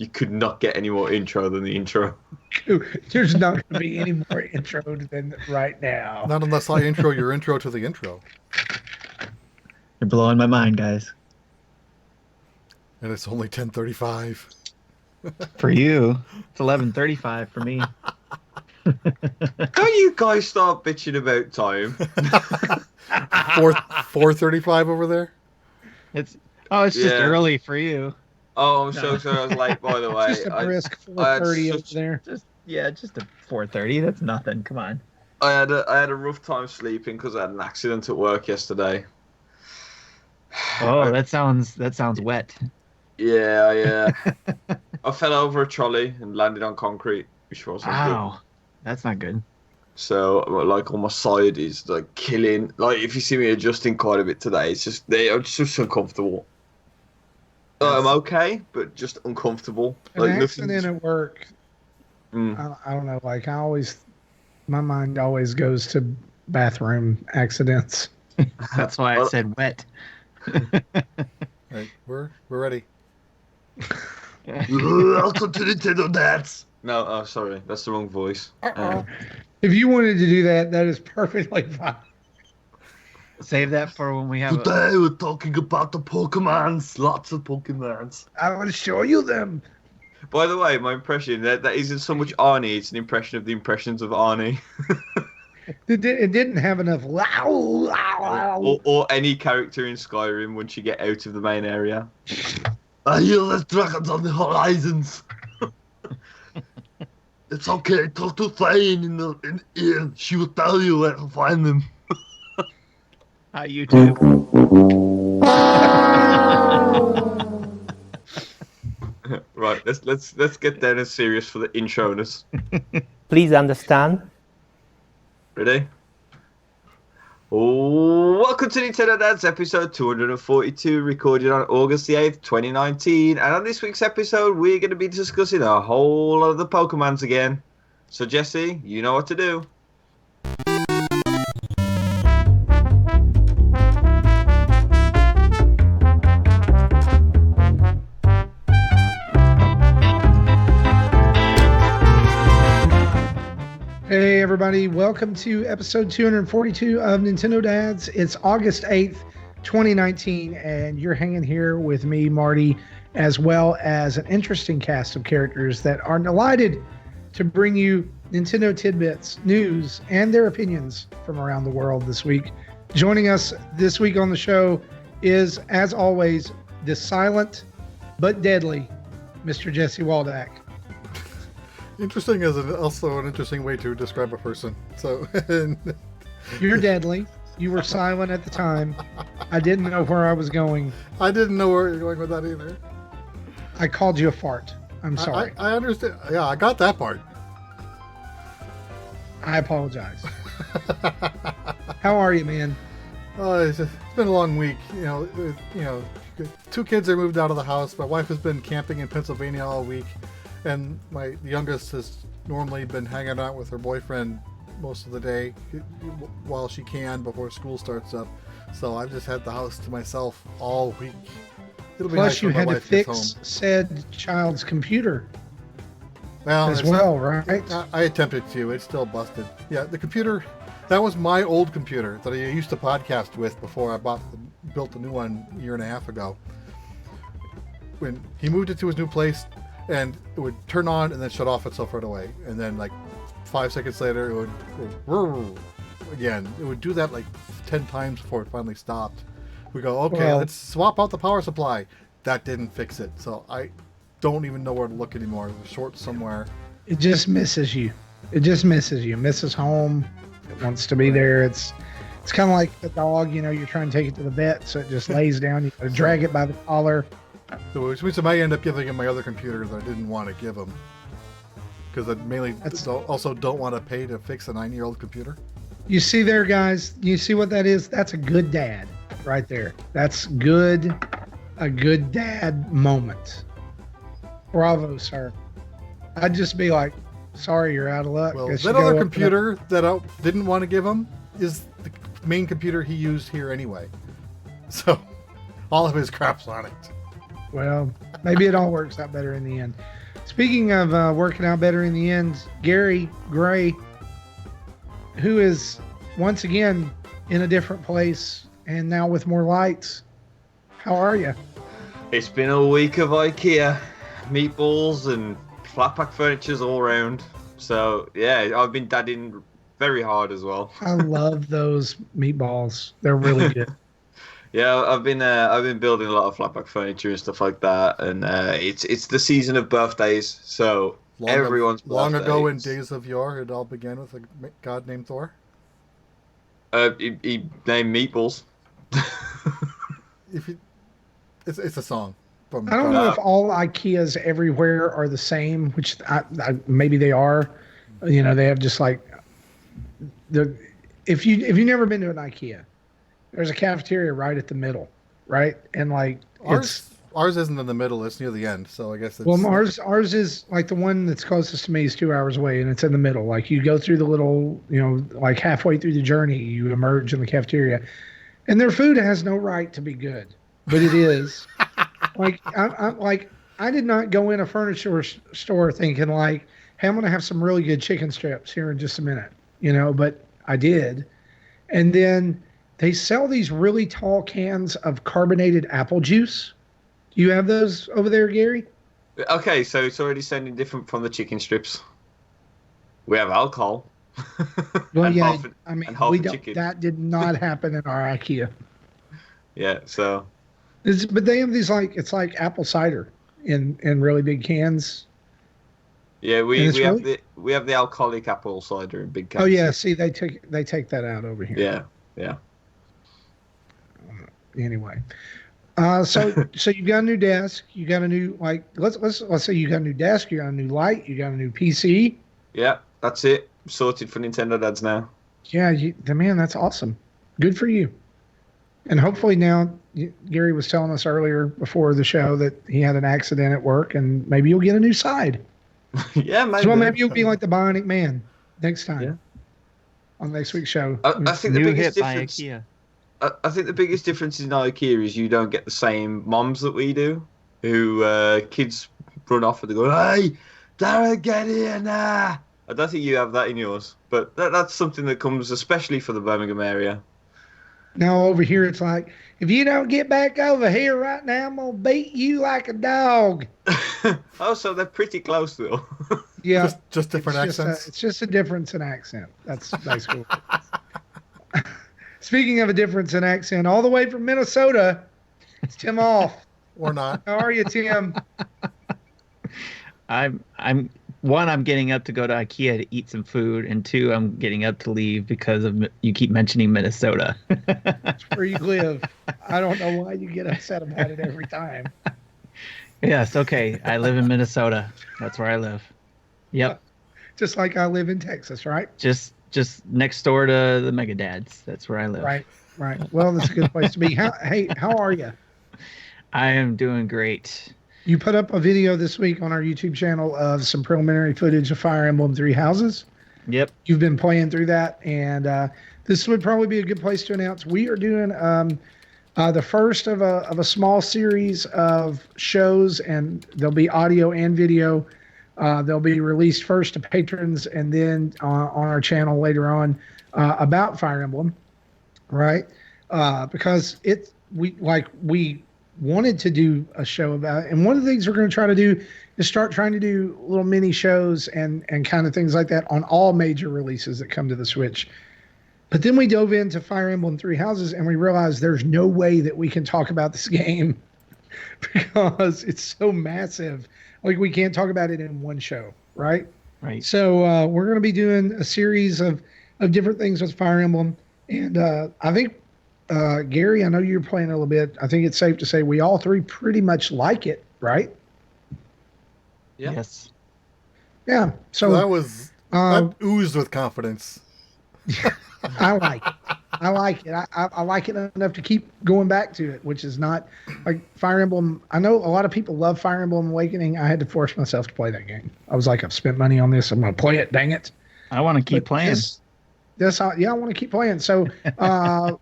You could not get any more intro than the intro. There's not going to be any more intro than right now. Not unless I intro your intro to the intro. You're blowing my mind, guys. And it's only 10:35. For you, it's 11:35 for me. Don't you guys start bitching about time? 4:35 over there. It's just early for you. Oh, I'm so sorry. I was late, by the way. Just a brisk 4:30 over there. Just a 4:30. That's nothing. Come on. I had a rough time sleeping because I had an accident at work yesterday. Oh, that sounds wet. Yeah. I fell over a trolley and landed on concrete, which wasn't good. That's not good. So, like, on my side is like killing. Like, if you see me adjusting quite a bit today, I'm just uncomfortable. I'm okay, but just uncomfortable. An accident at work. I don't know. Like, my mind always goes to bathroom accidents. That's why I said wet. Right, we're ready. Welcome to Nintendo Dads. No, oh, sorry, that's the wrong voice. If you wanted to do that, that is perfectly fine. Save that for when we have. Today we're talking about the Pokemons. Lots of Pokemons. I want to show you them. By the way, my impression that isn't so much Arnie; it's an impression of the impressions of Arnie. It didn't have enough or any character in Skyrim once you get out of the main area. I hear there's dragons on the horizons. It's okay, talk to Thane in the ear. She will tell you where to find them. Hi, YouTube. Right, let's get down and serious for the introness. Please understand. Ready? Welcome to Nintendo Dads, episode 242, recorded on August the 8th, 2019. And on this week's episode, we're going to be discussing a whole lot of the Pokemons again. So, Jesse, you know what to do. Hey everybody, welcome to episode 242 of Nintendo Dads. It's August 8th, 2019, and you're hanging here with me, Marty, as well as an interesting cast of characters that are delighted to bring you Nintendo tidbits, news, and their opinions from around the world this week. Joining us this week on the show is, as always, the silent but deadly Mr. Jesse Waldack. Interesting is also an interesting way to describe a person. So You're deadly. You were silent at the time. I didn't know where I was going. I didn't know where you're going with that either. I called you a fart. I'm sorry. I understand. Yeah, I got that part. I apologize. How are you, man? It's been a long week. You know, 2 kids are moved out of the house. My wife has been camping in Pennsylvania all week. And my youngest has normally been hanging out with her boyfriend most of the day while she can before school starts up. So I've just had the house to myself all week. It'll be Plus, nice you when my had to wife gets fix home. said child's computer Well, as well, right? I attempted to. It's still busted. Yeah, the computer, that was my old computer that I used to podcast with before I built the new one a year and a half ago. When he moved it to his new place, and it would turn on and then shut off itself right away. And then like 5 seconds later, it would go again. It would do that like 10 times before it finally stopped. We go, okay, let's swap out the power supply. That didn't fix it. So I don't even know where to look anymore. There's a short somewhere. It just misses you. It just misses you. Misses home. It wants to be there. It's kind of like the dog, you're trying to take it to the vet, so it just lays down. You got to drag it by the collar. So which means I might end up giving him my other computer that I didn't want to give him. Because I mainly also don't want to pay to fix a 9-year-old computer. You see there, guys? You see what that is? That's a good dad right there. That's a good dad moment. Bravo, sir. I'd just be like, sorry, you're out of luck. Well, that other computer that I didn't want to give him is the main computer he used here anyway. So all of his crap's on it. Well, maybe it all works out better in the end. Speaking of working out better in the end, Gary Gray, who is once again in a different place and now with more lights. How are you? It's been a week of IKEA meatballs and flat pack furnitures all around. So yeah, I've been dadding very hard as well. I love those meatballs. They're really good. Yeah, I've been building a lot of flat pack furniture and stuff like that, and it's the season of birthdays, so everyone's long birthdays. ago in days of yore, it all began with a god named Thor. He named meatballs. It's a song. From I don't know if all IKEAs everywhere are the same, which maybe they are. You know, they have just like if you've never been to an IKEA, there's a cafeteria right at the middle, right? And like ours isn't in the middle; it's near the end. So I guess it's, well, ours is like the one that's closest to me is 2 hours away, and it's in the middle. Like you go through the little, like halfway through the journey, you emerge in the cafeteria, and their food has no right to be good, but it is. I did not go in a furniture store thinking like, hey, I'm going to have some really good chicken strips here in just a minute, but I did. And then they sell these really tall cans of carbonated apple juice. Do you have those over there, Gary? Okay, so it's already sounding different from the chicken strips. We have alcohol. Well, and yeah, chicken. that did not happen in our IKEA. Yeah, so... But they have these it's like apple cider in really big cans. Yeah, we have the alcoholic apple cider in big cans. Oh yeah, see they take that out over here. Yeah. Anyway, so you got a new desk, you got a new let's say you got a new desk, you got a new light, you got a new PC. Yeah, that's it. Sorted for Nintendo Dads now. Yeah, man, that's awesome. Good for you. And hopefully now, Gary was telling us earlier before the show that he had an accident at work, and maybe you'll get a new side. Yeah, maybe. So maybe you'll be like the Bionic Man next time. Yeah. On next week's show. I think the New biggest hit by difference. IKEA. I think the biggest difference in IKEA is you don't get the same moms that we do, who kids run off and they go, "Hey, Darren, get here now!" I don't think you have that in yours, but that's something that comes especially for the Birmingham area. Now over here, it's like, if you don't get back over here right now, I'm going to beat you like a dog. Oh, so they're pretty close, though. Yeah. Just different accents. It's just a difference in accent. That's basically what it is. Speaking of a difference in accent, all the way from Minnesota, it's Tim Off. Or not. How are you, Tim? I'm getting up to go to IKEA to eat some food, and 2, I'm getting up to leave because of you keep mentioning Minnesota. That's where you live. I don't know why you get upset about it every time. Yes, okay. I live in Minnesota. That's where I live. Yep. Just like I live in Texas, right? Just next door to the Mega Dads. That's where I live. Right. Well, that's a good place to be. How are you? I am doing great. You put up a video this week on our YouTube channel of some preliminary footage of Fire Emblem Three Houses. Yep. You've been playing through that, and this would probably be a good place to announce we are doing the first of a small series of shows, and there'll be audio and video. They'll be released first to patrons, and then on our channel later on about Fire Emblem, right? Because we wanted to do a show about it. And one of the things we're going to try to do is start trying to do little mini shows and kind of things like that on all major releases that come to the Switch. But then we dove into Fire Emblem Three Houses, and we realized there's no way that we can talk about this game because it's so massive. Like, we can't talk about it in one show, right? Right. So we're going to be doing a series of different things with Fire Emblem. And I think Gary, I know you're playing a little bit. I think it's safe to say we all three pretty much like it, right? Yeah. Yes. Yeah. So that oozed with confidence. I like it. I like it enough to keep going back to it, which is not like Fire Emblem. I know a lot of people love Fire Emblem Awakening. I had to force myself to play that game. I was like, I've spent money on this. I'm going to play it. Dang it. I want to keep playing. That's all. Yeah, I want to keep playing. So,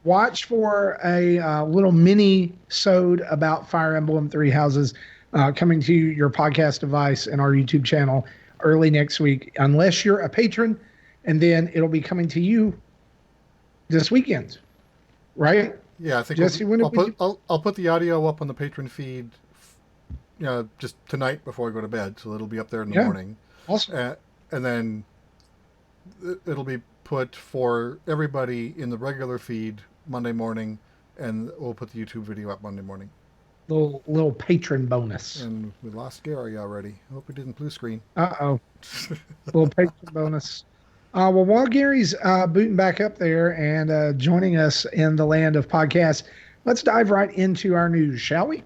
watch for a little mini-sode about Fire Emblem Three Houses coming to your podcast device and our YouTube channel early next week, unless you're a patron, and then it'll be coming to you this weekend, right? Yeah, I think Jesse, when I'll put the audio up on the patron feed, just tonight before I go to bed, so it'll be up there in the morning. Awesome. And then it'll be put for everybody in the regular feed Monday morning, and we'll put the YouTube video up Monday morning. Little patron bonus. And we lost Gary already. I hope we didn't blue screen. Uh-oh. Little patron bonus. Well, while Gary's booting back up there and joining us in the land of podcasts, let's dive right into our news, shall we?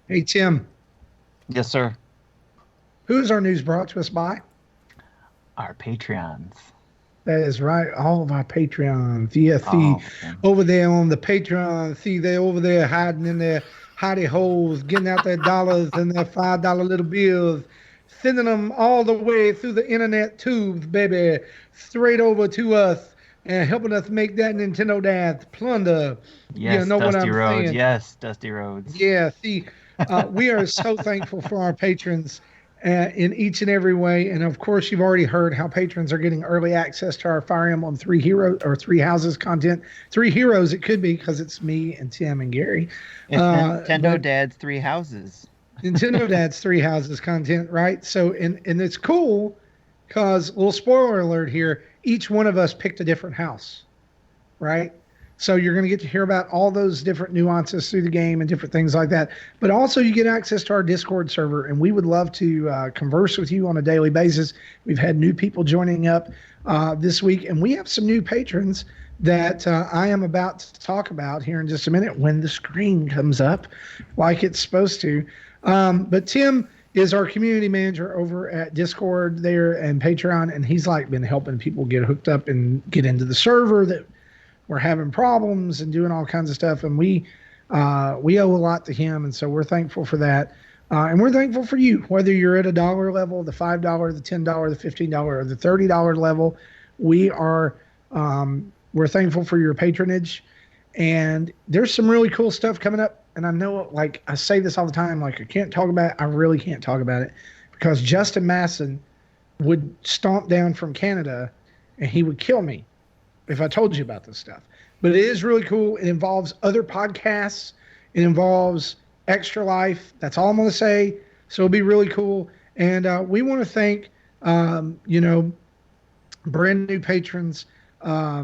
Hey, Tim. Yes, sir. Who is our news brought to us by? Our Patreons. That is right. All of our Patreons. Yeah, over there on the Patreon. See, they're over there hiding in their hidey holes, getting out their dollars and their $5 little bills, sending them all the way through the internet tubes, baby, straight over to us and helping us make that Nintendo Dad's plunder. Yes, you know Dusty what I'm Roads. saying? Yes, Dusty Roads. Yeah, see, we are so thankful for our patrons in each and every way. And of course, you've already heard how patrons are getting early access to our Fire Emblem Three Houses content. Three Heroes, it could be, because it's me and Tim and Gary. It's Nintendo Dad's Three Houses. Nintendo Dad's Three Houses content, right? So, and it's cool because, little spoiler alert here, each one of us picked a different house, right? So you're going to get to hear about all those different nuances through the game and different things like that. But also you get access to our Discord server, and we would love to converse with you on a daily basis. We've had new people joining up this week, and we have some new patrons that I am about to talk about here in just a minute when the screen comes up like it's supposed to. But Tim is our community manager over at Discord there and Patreon, and he's like been helping people get hooked up and get into the server that we're having problems and doing all kinds of stuff, and we owe a lot to him, and so we're thankful for that. And we're thankful for you, whether you're at $1 level, the $5, the $10, the $15, or the $30 level. We're thankful for your patronage, and there's some really cool stuff coming up. And I know, like I say this all the time, like I can't talk about it. I really can't talk about it because Justin Masson would stomp down from Canada, and he would kill me if I told you about this stuff. But it is really cool. It involves other podcasts. It involves Extra Life. That's all I'm going to say. So it'll be really cool. And we want to thank, brand new patrons. I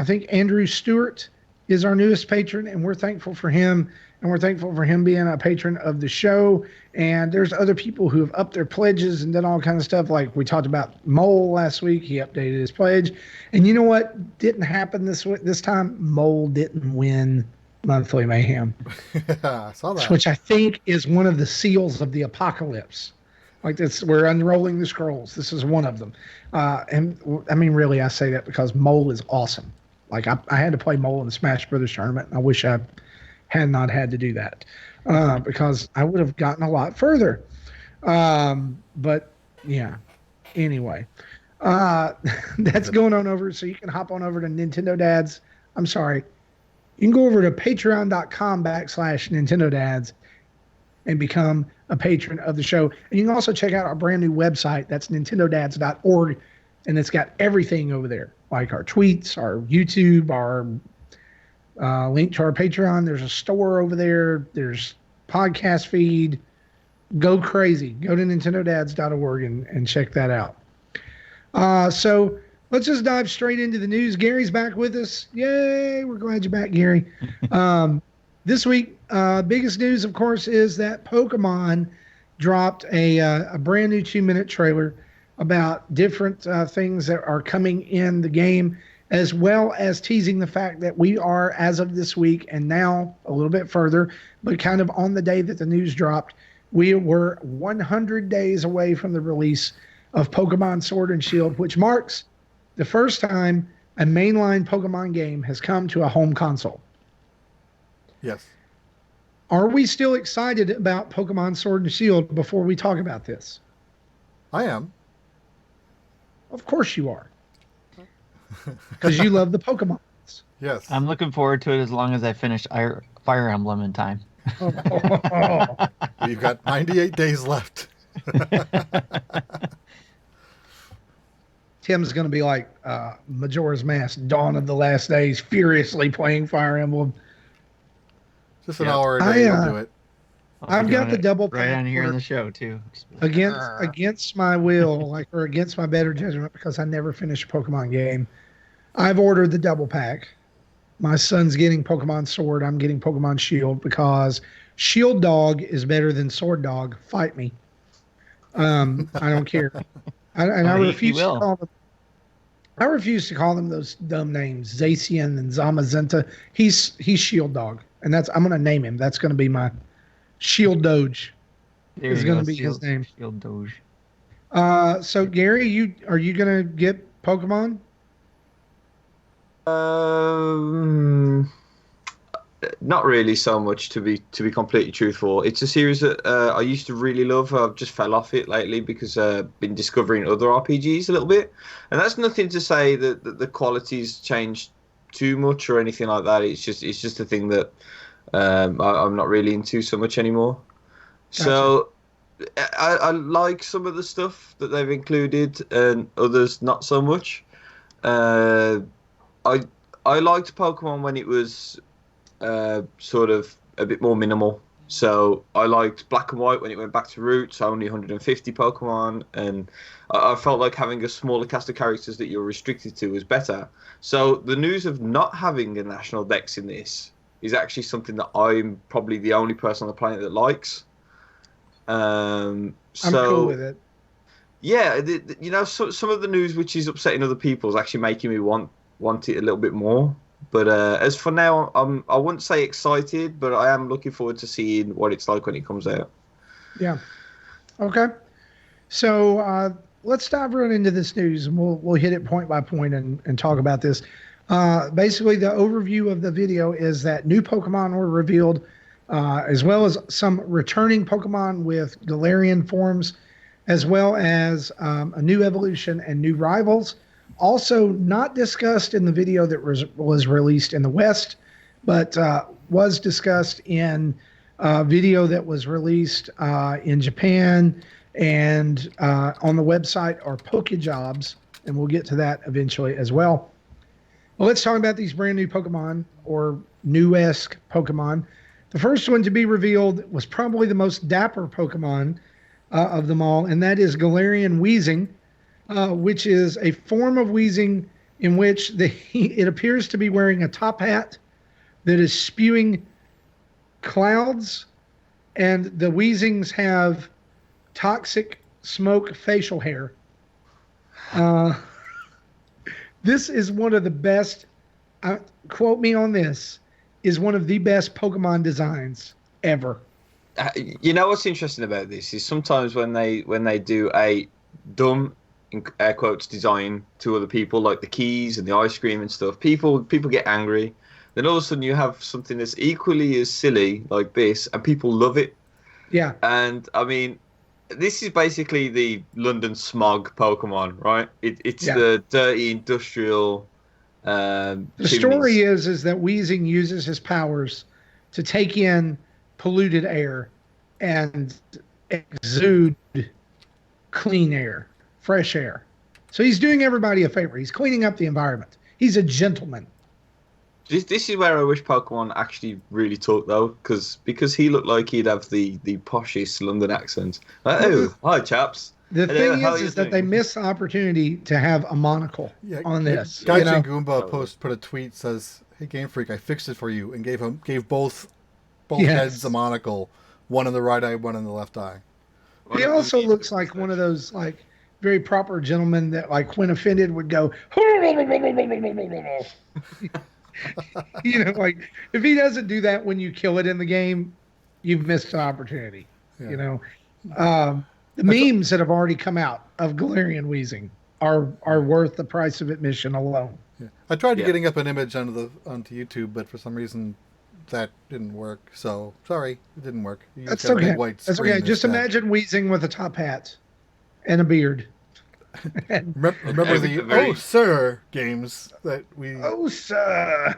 think Andrew Stewart is our newest patron, and we're thankful for him. And we're thankful for him being a patron of the show. And there's other people who have upped their pledges and done all kinds of stuff. Like we talked about Mole last week. He updated his pledge. And you know what didn't happen this time? Mole didn't win Monthly Mayhem. I saw that. Which I think is one of the seals of the apocalypse. Like this, we're unrolling the scrolls. This is one of them. And I mean, really, I say that because Mole is awesome. Like I had to play Mole in the Smash Brothers tournament. I wish I had not had to do that because I would have gotten a lot further. But yeah, anyway, that's going on over. So you can hop on over to Nintendo Dads. I'm sorry. You can go over to patreon.com/Nintendo Dads and become a patron of the show. And you can also check out our brand new website. That's nintendodads.org. And it's got everything over there, like our tweets, our YouTube, our link to our Patreon. There's a store over there. There's podcast feed. Go crazy. Go to nintendodads.org and check that out. So let's just dive straight into the news. Gary's back with us. Yay. We're glad you're back, Gary. This week, biggest news, of course, is that Pokemon dropped a brand new 2-minute trailer about different things that are coming in the game, as well as teasing the fact that we are, as of this week, and now a little bit further, but kind of on the day that the news dropped, we were 100 days away from the release of Pokemon Sword and Shield, which marks the first time a mainline Pokemon game has come to a home console. Yes. Are we still excited about Pokemon Sword and Shield before we talk about this? I am. Of course you are. Because you love the Pokemon. Yes. I'm looking forward to it as long as I finish Fire Emblem in time. We've got 98 days left. Tim's going to be like Majora's Mask, Dawn of the Last Days, furiously playing Fire Emblem. Just an hour a day will do it. I've got the double right pack on here in the show too. Against my will, or against my better judgment, because I never finished a Pokemon game. I've ordered the double pack. My son's getting Pokemon Sword. I'm getting Pokemon Shield because Shield Dog is better than Sword Dog. Fight me. I don't care. I refuse to call them. I refuse to call them those dumb names, Zacian and Zamazenta. He's Shield Dog, and I'm going to name him. That's going to be my Shield Doge. Is going to be his name. Shield Doge. So Gary, are you going to get Pokemon? Not really so much, to be completely truthful. It's a series that I used to really love. I've just fell off it lately because I've been discovering other RPGs a little bit, and that's nothing to say that the quality's changed too much or anything like that. It's just a thing that I'm not really into so much anymore. Gotcha. So I like some of the stuff that they've included, and others not so much. I liked Pokemon when it was sort of a bit more minimal. So I liked Black and White when it went back to roots, only 150 Pokemon, and I felt like having a smaller cast of characters that you're restricted to was better. So the news of not having a national dex in this is actually something that I'm probably the only person on the planet that likes. I'm cool with it. Yeah, some of the news which is upsetting other people is actually making me want it a little bit more. But as for now, I wouldn't say excited, but I am looking forward to seeing what it's like when it comes out. Yeah. Okay. So let's dive right into this news, and we'll hit it point by point and talk about this. Basically, the overview of the video is that new Pokemon were revealed, as well as some returning Pokemon with Galarian forms, as well as a new evolution and new rivals. Also not discussed in the video that was released in the West, but was discussed in a video that was released in Japan and on the website are Pokejobs, and we'll get to that eventually as well. Well, let's talk about these brand new Pokemon, or new-esque Pokemon. The first one to be revealed was probably the most dapper Pokemon of them all, and that is Galarian Weezing. Which is a form of Weezing in which it appears to be wearing a top hat that is spewing clouds, and the Weezings have toxic smoke facial hair. This is one of the best, quote me on this, is one of the best Pokemon designs ever. You know what's interesting about this is sometimes when they do a dumb, in air quotes, design to other people, like the keys and the ice cream and stuff, people get angry. Then all of a sudden you have something that's equally as silly like this, and people love it. Yeah. And I mean, this is basically the London smog Pokemon, right? It's the dirty industrial. The story is that Weezing uses his powers to take in polluted air and exude clean air. Fresh air. So he's doing everybody a favor. He's cleaning up the environment. He's a gentleman. This is where I wish Pokemon actually really talked, though, because he looked like he'd have the poshest London accent. Oh, hi, chaps. The thing is that they missed the opportunity to have a monocle on this. Gaijin Goomba put a tweet, says, "Hey, Game Freak, I fixed it for you," and gave both heads a monocle, one in the right eye, one in the left eye. He also looks like one of those very proper gentlemen that, when offended, would go, if he doesn't do that when you kill it in the game, you've missed an opportunity. Yeah. The memes that have already come out of Galarian Weezing are worth the price of admission alone. Yeah. I tried getting up an image onto YouTube, but for some reason that didn't work. So sorry, it didn't work. You just That's got a okay. big white That's screen okay. Just instead. imagine wheezing with a top hat and a beard. Remember the very- "Oh Sir" games that we. Oh, sir,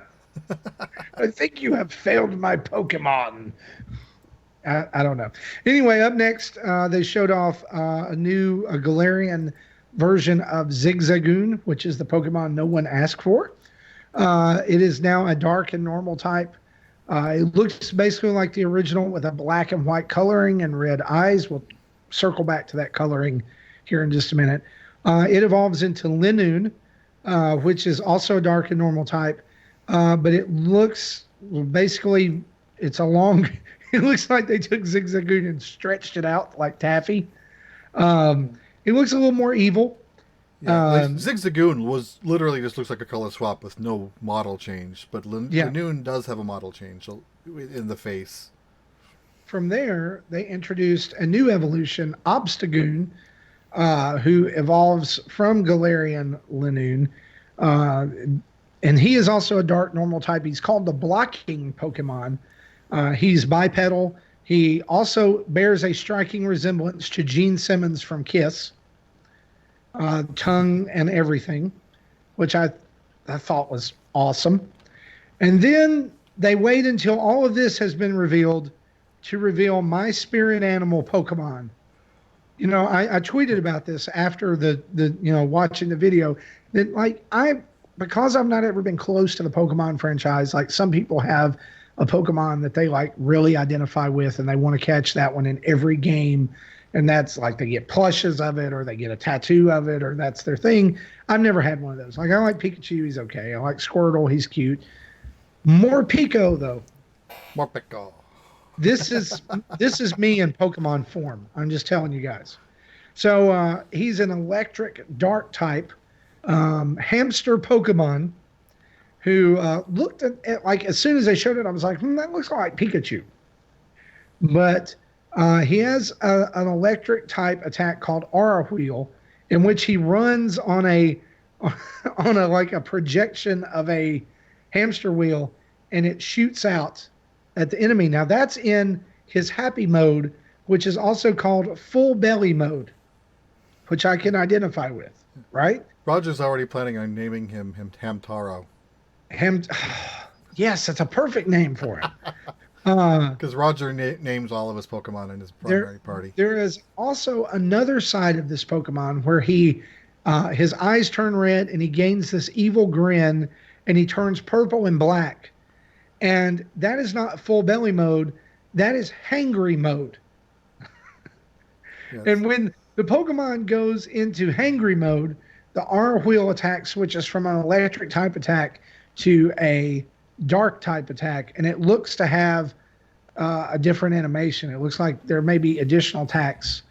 I think you have failed my Pokemon. I don't know. Anyway, up next, they showed off a Galarian version of Zigzagoon, which is the Pokemon no one asked for. It is now a dark and normal type. It looks basically like the original with a black and white coloring and red eyes. We'll circle back to that coloring here in just a minute. It evolves into Linoon, which is also a dark and normal type. But it looks basically, it's a long, it looks like they took Zigzagoon and stretched it out like taffy. It looks a little more evil. Yeah, like Zigzagoon was literally just looks like a color swap with no model change, but Linoon does have a model change in the face. From there, they introduced a new evolution, Obstagoon, who evolves from Galarian Linoon. And he is also a dark normal type. He's called the blocking Pokemon. He's bipedal. He also bears a striking resemblance to Gene Simmons from Kiss. Tongue and everything, which I thought was awesome. And then they wait until all of this has been revealed to reveal my spirit animal Pokemon. You know, I tweeted about this after the watching the video that because I've not ever been close to the Pokemon franchise, like some people have a Pokemon that they like really identify with and they want to catch that one in every game. And that's like they get plushes of it or they get a tattoo of it or that's their thing. I've never had one of those. Like I like Pikachu, he's okay. I like Squirtle, he's cute. More Pico though. More Pico. This is me in Pokemon form. I'm just telling you guys. So he's an electric dark type hamster Pokemon who looked at like as soon as they showed it, I was like, that looks like Pikachu. But he has an electric type attack called Aura Wheel, in which he runs on a like a projection of a hamster wheel, and it shoots out at the enemy. Now that's in his happy mode, which is also called full belly mode, which I can identify with. Right? Roger's already planning on naming him Hamtaro. Yes, that's a perfect name for him. Because Roger names all of his Pokemon in his primary party. There is also another side of this Pokemon where his eyes turn red and he gains this evil grin and he turns purple and black. And that is not full belly mode. That is hangry mode. Yes. And when the Pokemon goes into hangry mode, the Aura Wheel attack switches from an electric type attack to a dark type attack, and it looks to have a different animation. It looks like there may be additional attacks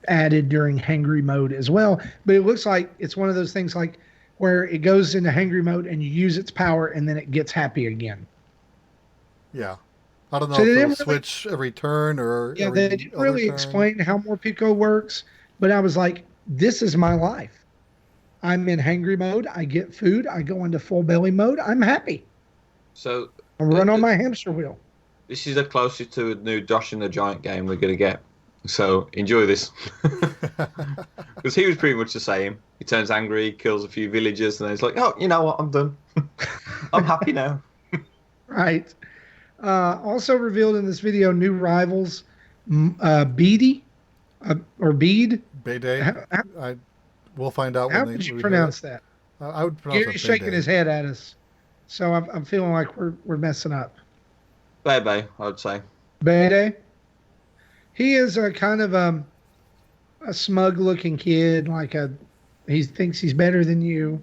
added during hangry mode as well, but it looks like it's one of those things like where it goes into hangry mode and you use its power and then it gets happy again. Yeah. I don't know So if they it'll didn't really- switch every turn or Yeah, every they didn't other really turn. explain how Morpeko works, but I was like, this is my life. I'm in hangry mode. I get food. I go into full belly mode. I'm happy. So I run on my hamster wheel. this is the closest to a new Josh and the Giant game we're going to get. So enjoy this. Because he was pretty much the same. He turns angry, kills a few villagers, and then he's like, oh, you know what? I'm done. I'm happy now. Right. Also revealed in this video, new rivals, Beady or Bead. Bayday. We'll find out. How when would you we pronounce do it. that? I would pronounce Gary's it shaking Bayday. his head at us, so I'm feeling like we're messing up. Bye, I would say. Beade. He is a kind of a smug-looking kid, he thinks he's better than you.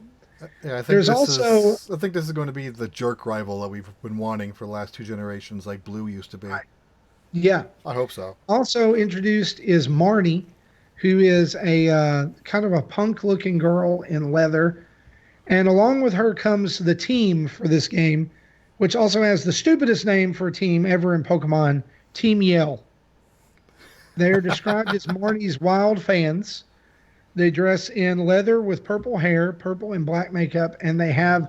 Yeah, I think There's I think this is going to be the jerk rival that we've been wanting for the last two generations, like Blue used to be. Right. Yeah. I hope so. Also introduced is Marnie, who is a kind of a punk-looking girl in leather. And along with her comes the team for this game, which also has the stupidest name for a team ever in Pokemon, Team Yell. They are described as Marnie's wild fans. They dress in leather with purple hair, purple and black makeup, and they have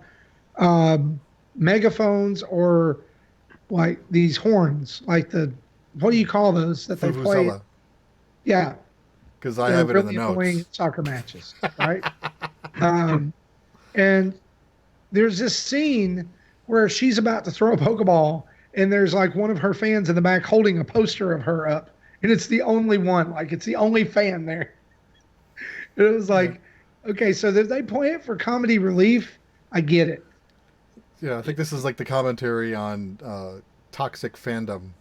megaphones or like these horns, like what do you call those that they play? Vuvuzela, Yeah, because I they're have it in the really annoying notes. at soccer matches, right? And there's this scene where she's about to throw a Pokeball, and there's like one of her fans in the back holding a poster of her up, and it's the only one, like it's the only fan there. And it was like, okay, so if they play it for comedy relief, I get it. Yeah, I think this is like the commentary on toxic fandom.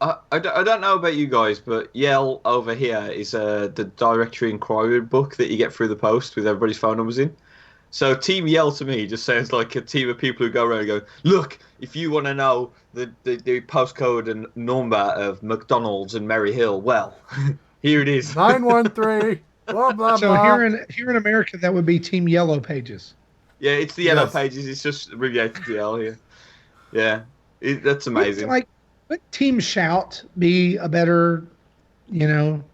I don't know about you guys, but Yell over here is the directory inquiry book that you get through the post with everybody's phone numbers in. So Team Yell to me just sounds like a team of people who go around and go, look, if you want to know the postcode and number of McDonald's and Merry Hill, well, here it is. 913. Blah blah So blah. here in America, that would be Team Yellow Pages. Yeah, it's the Yellow Yes. Pages. It's just abbreviated to Yell here. Yeah, that's amazing. Would Team Shout be a better, you know?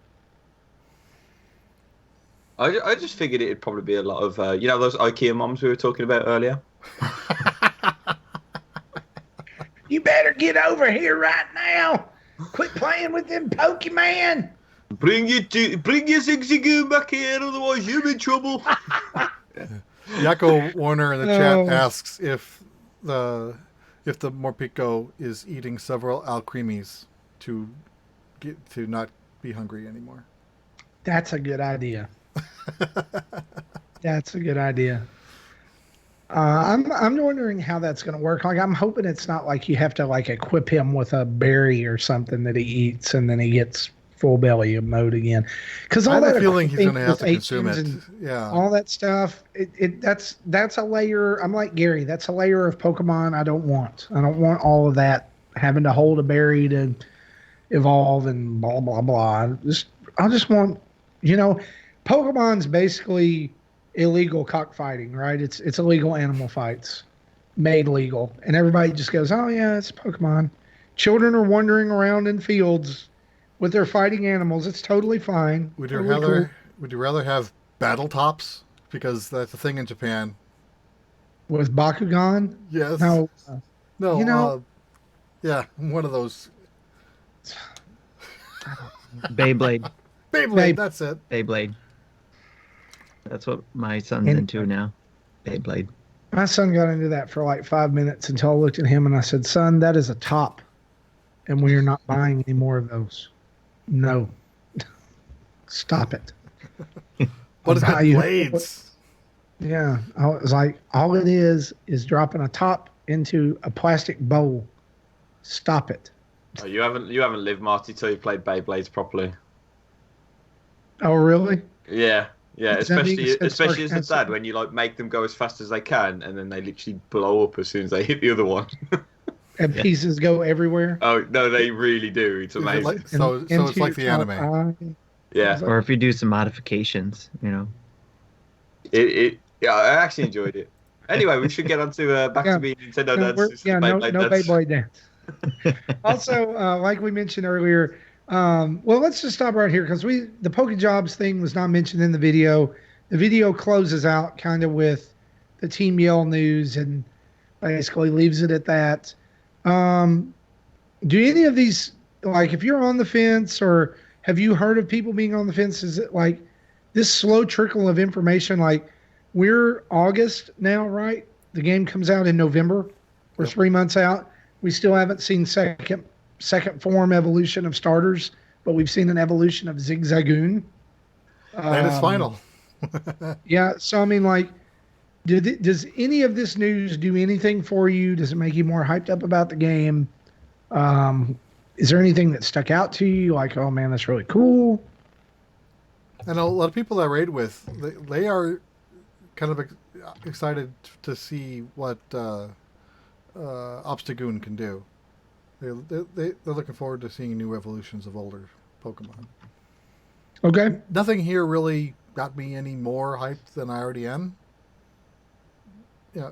I just figured it'd probably be a lot of, those IKEA moms we were talking about earlier. You better get over here right now. Quit playing with them Pokemon. Bring your Zigzagoon back here, otherwise you're in trouble. Yako Warner in the chat Oh. asks if the Morpeko is eating several Alcremies to not be hungry anymore. That's a good idea. That's a good idea. I'm wondering how that's going to work. Like, I'm hoping it's not like you have to like equip him with a berry or something that he eats and then he gets full belly mode again. Because I all have that a feeling he's going to have equipment to with consume it. HMs and Yeah. all that stuff. That's a layer. I'm like Gary. That's a layer of Pokemon I don't want. I don't want all of that having to hold a berry to evolve and blah blah blah. I just want, Pokemon's basically illegal cockfighting, right? It's illegal animal fights made legal, and everybody just goes, "Oh yeah, it's Pokemon." Children are wandering around in fields with their fighting animals. It's totally fine. Would you Totally rather have battle tops, because that's a thing in Japan? cool. With Bakugan? Yes. No. No. Yeah, one of those. Beyblade. Beyblade. That's it. Beyblade. That's what my son's And- into now. Beyblade. My son got into that for like 5 minutes until I looked at him and I said, "Son, that is a top, and we are not buying any more of those. No, stop it." But it's I'll got buy you- blades. Yeah, I was like, all it is dropping a top into a plastic bowl. Stop it. Oh, you haven't lived, Marty, till you played Beyblades properly. Oh, really? Yeah. Is that being Especially said as a sarcastically? dad, when you like make them go as fast as they can, and then they literally blow up as soon as they hit the other one. And pieces go everywhere. Oh no, they really do. It's Is it amazing. like- so Into it's like the your top anime. eye. Yeah, Or if you do some modifications, yeah, I actually enjoyed it. Anyway, we should get on to back Yeah. to being Nintendo No, dads. no Beyblade dads. Beyblade dance. Also, like we mentioned earlier, well, let's just stop right here because the Pokejobs thing was not mentioned in the video. The video closes out kind of with the Team Yell news and basically leaves it at that. Do any of these, like, if you're on the fence or have you heard of people being on the fence, is it like this slow trickle of information? Like, we're August now, right? The game comes out in November. We're 3 months out. We still haven't seen second form evolution of starters, but we've seen an evolution of Zigzagoon. And it's final. Yeah, so I mean, like, does any of this news do anything for you? Does it make you more hyped up about the game? Is there anything that stuck out to you? Like, oh man, that's really cool. I know a lot of people that I raid with, they are kind of excited to see what Obstagoon can do. They're looking forward to seeing new evolutions of older Pokemon. Okay. Nothing here really got me any more hyped than I already am. Yeah.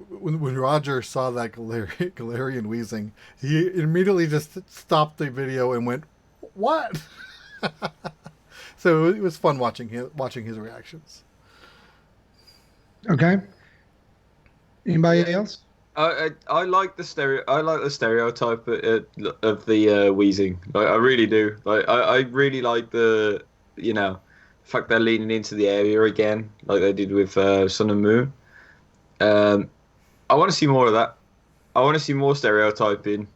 When Roger saw that Galarian wheezing, he immediately just stopped the video and went, "What?" So it was fun watching his reactions. Okay. Anybody else? I like the stereotype of the wheezing. Like, I really do. Like I really like the fact they're leaning into the area again, like they did with Sun and Moon. Um, I want to see more of that. I want to see more stereotyping.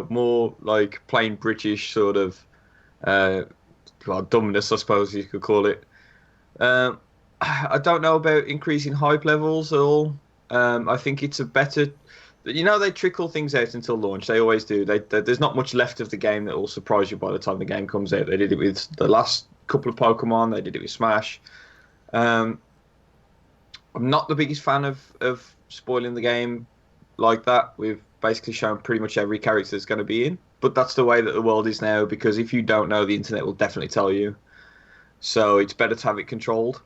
More like plain British sort of uh, well, dumbness, I suppose you could call it. Um, I don't know about increasing hype levels at all. I think it's a better. They trickle things out until launch. They always do. There's not much left of the game that will surprise you by the time the game comes out. They did it with the last couple of Pokemon. They did it with Smash. Um, I'm not the biggest fan of spoiling the game like that. We've basically shown pretty much every character that's going to be in. But that's the way that the world is now, because if you don't know, the internet will definitely tell you. So it's better to have it controlled.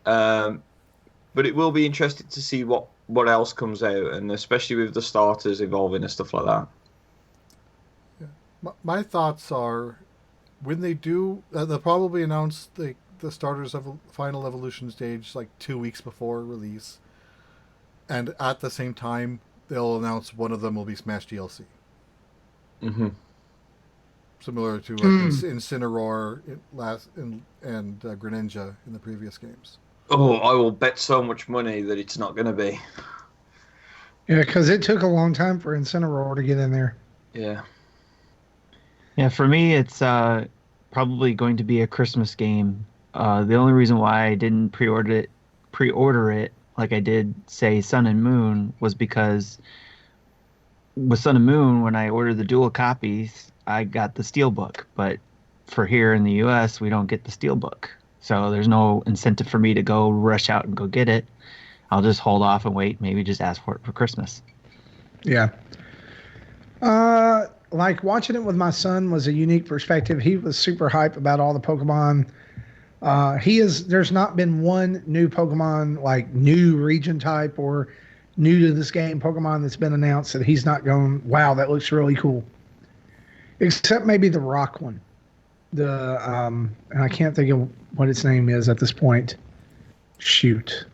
But it will be interesting to see what else comes out, and especially with the starters evolving and stuff like that. My thoughts are, when they do, they'll probably announce the starters of final evolution stage like 2 weeks before release, and at the same time they'll announce one of them will be Smash DLC. Mm-hmm. Similar to Incineroar and Greninja in the previous games. Oh, I will bet so much money that it's not going to be. Yeah, because it took a long time for Incineroar to get in there. Yeah. Yeah, for me, it's probably going to be a Christmas game. The only reason why I didn't pre-order it like I did, say, Sun and Moon, was because with Sun and Moon, when I ordered the dual copies, I got the Steelbook. But for here in the U.S., we don't get the Steelbook. So there's no incentive for me to go rush out and go get it. I'll just hold off and wait. Maybe just ask for it for Christmas. Yeah. Like watching it with my son was a unique perspective. He was super hype about all the Pokemon. There's not been one new Pokemon, like new region type or new to this game Pokemon that's been announced that he's not going, wow, that looks really cool. Except maybe the rock one. And I can't think of what its name is at this point. Shoot.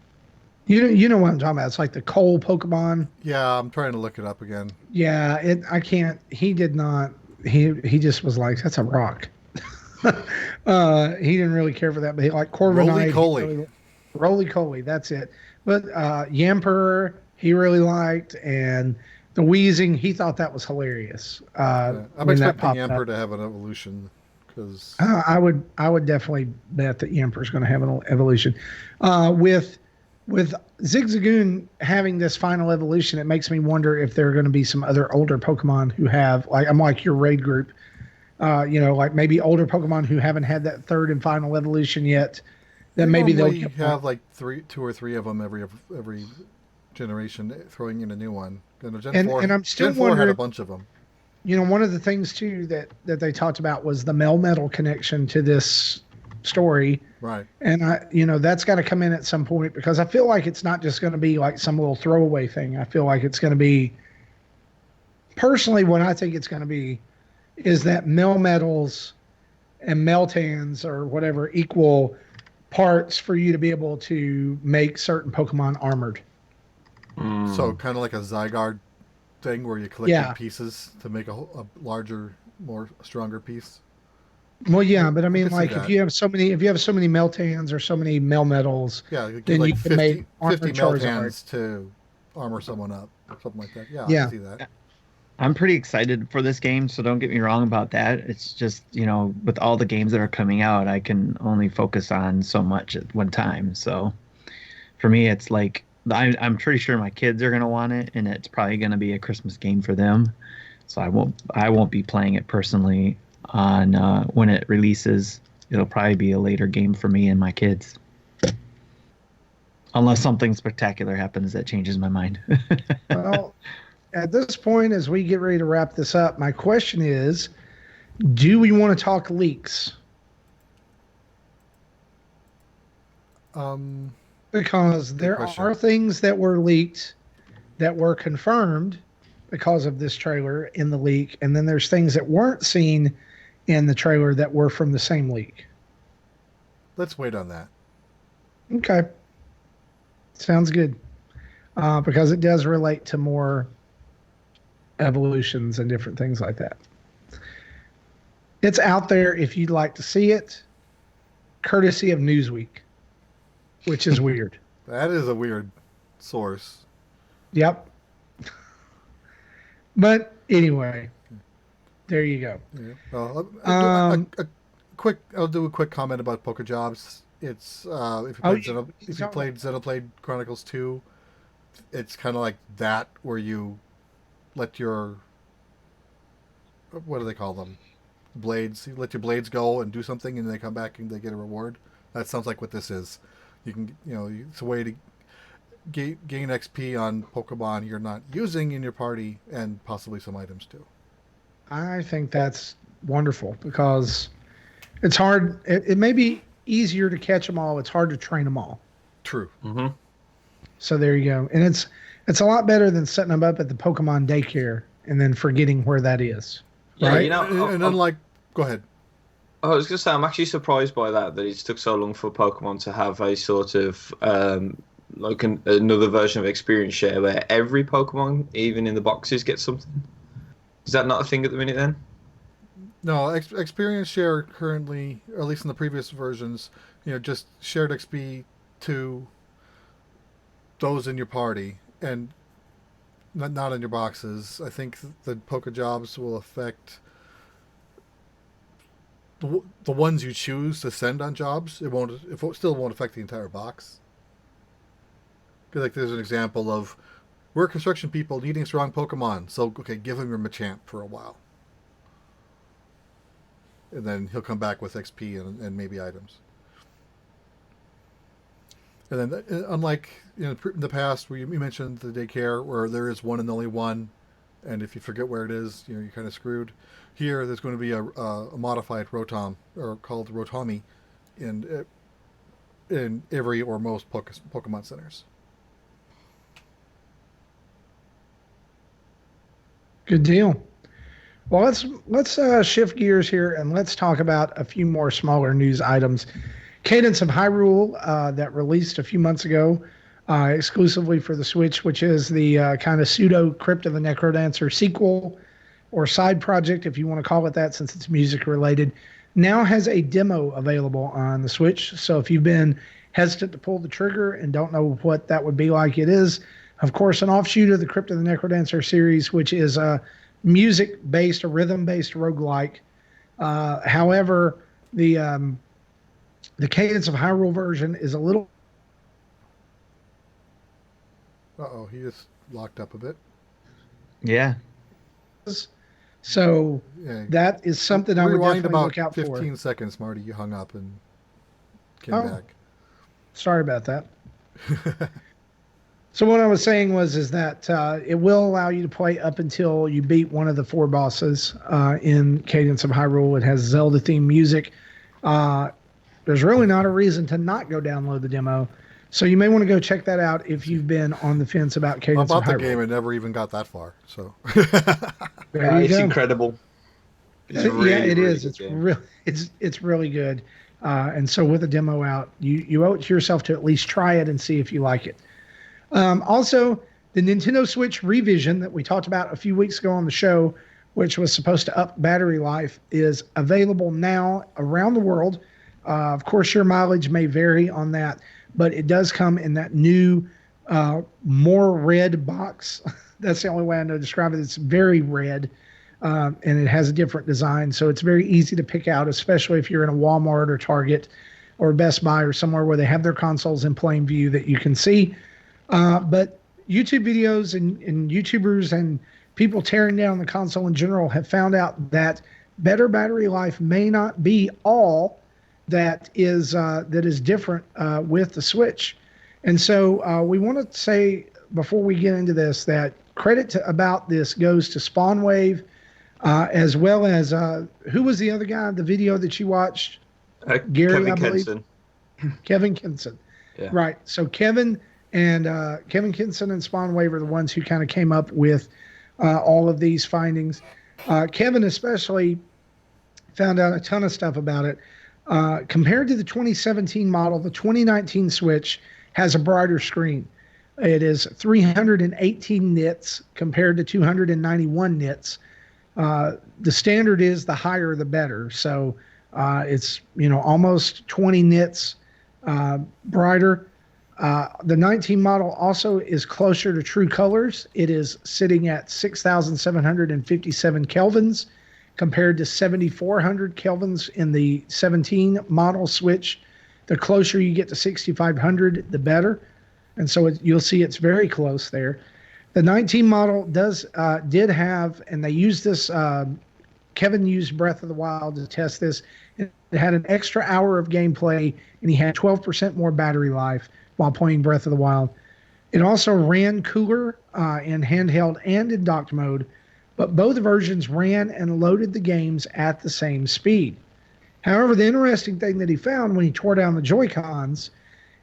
You know what I'm talking about. It's like the coal Pokemon. Yeah, I'm trying to look it up again. Yeah, I can't. He did not. He just was like, that's a rock. He didn't really care for that, but he like Corviknight. Roly-Poly, that's it. But Yamper, he really liked, and the Wheezing, he thought that was hilarious. I'm expecting Yamper to have an evolution. I would definitely bet that Yamper's going to have an evolution. With Zigzagoon having this final evolution, it makes me wonder if there are going to be some other older Pokemon who have, like your raid group, like maybe older Pokemon who haven't had that third and final evolution yet. Then maybe they'll have like two or three of them every generation, throwing in a new one. And I'm still Gen 4 wondering, had a bunch of them. One of the things too that they talked about was the Melmetal connection to this story. Right. And that's got to come in at some point, because I feel like it's not just going to be like some little throwaway thing. I feel like it's going to be, personally, what I think it's going to be is that Melmetals and Meltans or whatever equal parts for you to be able to make certain Pokemon armored. So kind of like a Zygarde thing where you collect pieces to make a larger, stronger piece. Well, yeah, but I mean, like if you have so many Meltans or so many Melmetals, then you can make 50 Meltans to armor someone up, something like that. Yeah, I can see that. I'm pretty excited for this game, so don't get me wrong about that. It's just, with all the games that are coming out, I can only focus on so much at one time. So for me, it's like, I'm pretty sure my kids are going to want it, and it's probably going to be a Christmas game for them. So I won't be playing it personally on when it releases. It'll probably be a later game for me and my kids. Unless something spectacular happens that changes my mind. Well, at this point, as we get ready to wrap this up, my question is, do we want to talk leaks? Because there are things that were leaked that were confirmed because of this trailer in the leak, and then there's things that weren't seen in the trailer that were from the same leak. Let's wait on that. Okay. Sounds good. because it does relate to more evolutions and different things like that. It's out there if you'd like to see it, courtesy of Newsweek, which is weird. That is a weird source. Yep. But anyway, there you go. Yeah. Well, I'll do a quick comment about Poker Jobs. It's if you played Xenoblade Chronicles 2, it's kind of like that where you let your, what do they call them? Blades. You let your blades go and do something, and they come back and they get a reward. That sounds like what this is. You can, it's a way to gain XP on Pokemon you're not using in your party, and possibly some items too. I think that's wonderful because it's hard. It may be easier to catch them all. It's hard to train them all. True. Mm-hmm. So there you go. And it's a lot better than setting them up at the Pokemon daycare and then forgetting where that is. Yeah, right? And unlike, go ahead. I was going to say, I'm actually surprised by that it took so long for Pokemon to have a sort of another version of experience share where every Pokemon, even in the boxes, gets something. Is that not a thing at the minute then? No, experience share currently, or at least in the previous versions, just shared XP to those in your party and not in your boxes. I think the Poké Jobs will affect the ones you choose to send on jobs. It still won't affect the entire box. Like there's an example of we're construction people needing strong Pokemon, so okay, give him your Machamp for a while, and then he'll come back with XP and maybe items. And then, unlike in the past where you mentioned the daycare where there is one and only one, and if you forget where it is, you're kind of screwed. Here, there's going to be a modified Rotom, or called Rotomi, in every or most Pokemon centers. Good deal. Well, let's shift gears here and let's talk about a few more smaller news items. Cadence of Hyrule that released a few months ago exclusively for the Switch, which is the kind of pseudo Crypt of the Necrodancer sequel or side project, if you want to call it that, since it's music related, now has a demo available on the Switch. So if you've been hesitant to pull the trigger and don't know what that would be like, it is, of course, an offshoot of the Crypt of the Necrodancer series, which is a music-based, a rhythm-based roguelike. However, the Cadence of Hyrule version is a little... Uh-oh, he just locked up a bit. Yeah. So yeah. That is something I would definitely look out for. 15 seconds, Marty. You hung up and came back. Sorry about that. So what I was saying is that it will allow you to play up until you beat one of the 4 bosses in Cadence of Hyrule. It has Zelda-themed music. There's really not a reason to not go download the demo. So you may want to go check that out if you've been on the fence about Cadence of Hyrule. I bought the game and never even got that far. So it's incredible. It's really, it is. It's really good. And so with the demo out, you owe it to yourself to at least try it and see if you like it. Also, the Nintendo Switch revision that we talked about a few weeks ago on the show, which was supposed to up battery life, is available now around the world. Of course, your mileage may vary on that, but it does come in that new, more red box. That's the only way I know to describe it. It's very red, and it has a different design. So it's very easy to pick out, especially if you're in a Walmart or Target or Best Buy or somewhere where they have their consoles in plain view that you can see. But YouTube videos and YouTubers and people tearing down the console in general have found out that better battery life may not be all that is different with the Switch. And so we want to say before we get into this that credit about this goes to Spawnwave, as well as who was the other guy, the video that you watched? Gary, Kevin I believe. Kenson. Kevin Kinson. Yeah. Right. So Kevin Kinson and Spawnwave are the ones who kind of came up with all of these findings. Kevin especially found out a ton of stuff about it. Compared to the 2017 model, the 2019 Switch has a brighter screen. It is 318 nits compared to 291 nits. The standard is the higher the better. So it's almost 20 nits brighter. The 19 model also is closer to true colors. It is sitting at 6,757 kelvins compared to 7,400 kelvins in the 17 model switch. The closer you get to 6,500, the better. And so you'll see it's very close there. The 19 model did have, and they used this, Kevin used Breath of the Wild to test this. It had an extra hour of gameplay, and he had 12% more battery life while playing Breath of the Wild. It also ran cooler in handheld and in docked mode, but both versions ran and loaded the games at the same speed. However, the interesting thing that he found when he tore down the Joy-Cons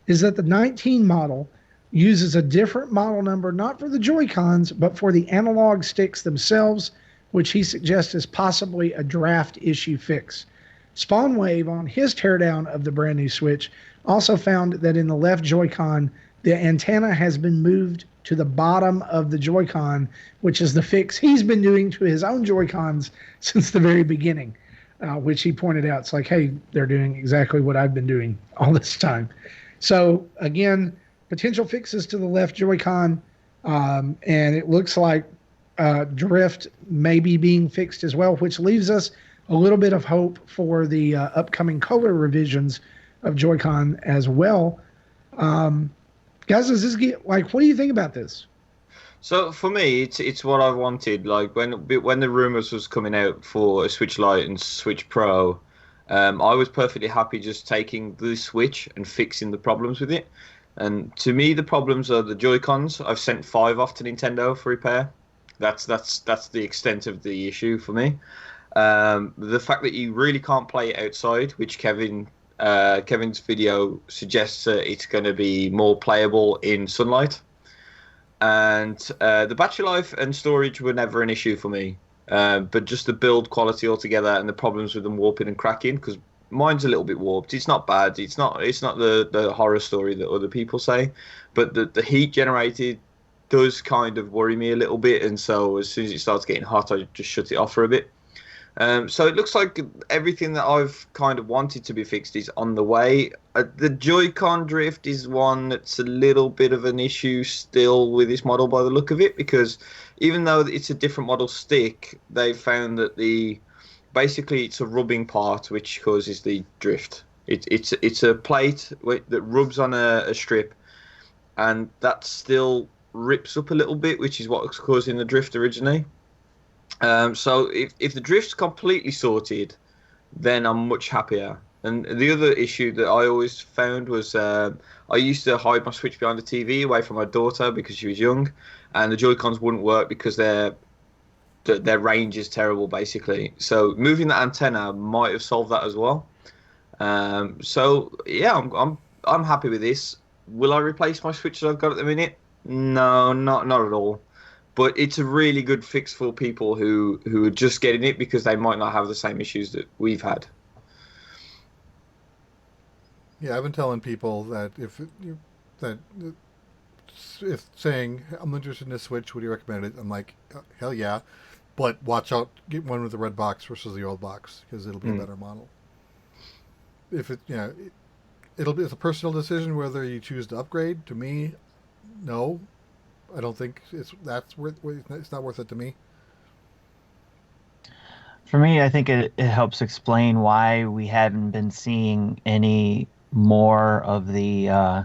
is that the 19 model uses a different model number, not for the Joy-Cons, but for the analog sticks themselves, which he suggests is possibly a draft issue fix. Spawnwave, on his teardown of the brand new Switch, also found that in the left Joy-Con, the antenna has been moved to the bottom of the Joy-Con, which is the fix he's been doing to his own Joy-Cons since the very beginning, which he pointed out. It's like, hey, they're doing exactly what I've been doing all this time. So, again, potential fixes to the left Joy-Con, and it looks like drift may be being fixed as well, which leaves us a little bit of hope for the upcoming color revisions of Joy-Con as well. Guys, does this get, like, what do you think about this? So for me, it's what I wanted. Like when the rumors was coming out for a Switch Lite and Switch Pro, I was perfectly happy just taking the Switch and fixing the problems with it. And to me, the problems are the Joy-Cons. I've sent 5 off to Nintendo for repair. That's the extent of the issue for me. The fact that you really can't play it outside, which Kevin's video suggests that it's going to be more playable in sunlight. And the battery life and storage were never an issue for me. But just the build quality altogether and the problems with them warping and cracking, because mine's a little bit warped. It's not bad. It's not the horror story that other people say, but the heat generated does kind of worry me a little bit. And so as soon as it starts getting hot, I just shut it off for a bit. So it looks like everything that I've kind of wanted to be fixed is on the way. The Joy-Con drift is one that's a little bit of an issue still with this model by the look of it, because even though it's a different model stick, they've found that basically it's a rubbing part which causes the drift. It's a plate that rubs on a strip, and that still rips up a little bit, which is what's causing the drift originally. So if the drift's completely sorted, then I'm much happier. And the other issue that I always found was I used to hide my Switch behind the TV away from my daughter because she was young, and the Joy-Cons wouldn't work because their range is terrible, basically. So moving the antenna might have solved that as well. So yeah, I'm happy with this. Will I replace my Switch that I've got at the minute? No, not at all. But it's a really good fix for people who are just getting it because they might not have the same issues that we've had. Yeah, I've been telling people that if saying I'm interested in this Switch, would you recommend it? I'm like, hell yeah, but watch out, get one with the red box versus the old box because it'll be a better model. If it, it's a personal decision whether you choose to upgrade. To me, no. I don't think it's not worth it to me. For me, I think it helps explain why we haven't been seeing any more of the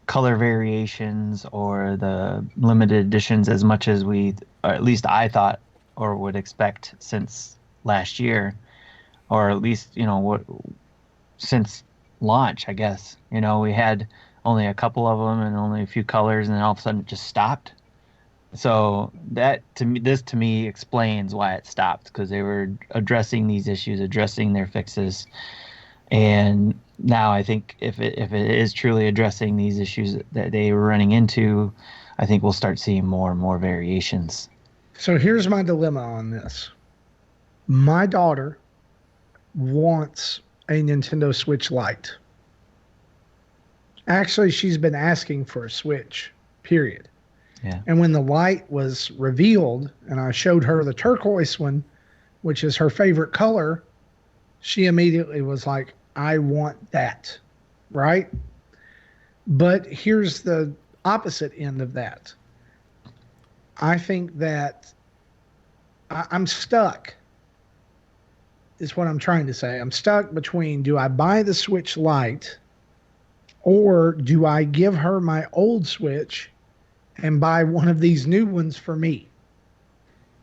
color variations or the limited editions as much as or at least I thought or would expect since last year, or at least since launch. I guess we had only a couple of them and only a few colors, and then all of a sudden it just stopped. So this to me explains why it stopped, because they were addressing these issues, addressing their fixes, and now I think if it is truly addressing these issues that they were running into, I think we'll start seeing more and more variations. So here's my dilemma on this. My daughter wants a Nintendo Switch Lite. Actually, she's been asking for a Switch period. Yeah. And when the light was revealed and I showed her the turquoise one, which is her favorite color, she immediately was like, I want that, right? But here's the opposite end of that. I think that I'm stuck, is what I'm trying to say. I'm stuck between, do I buy the Switch Lite or do I give her my old Switch and buy one of these new ones for me?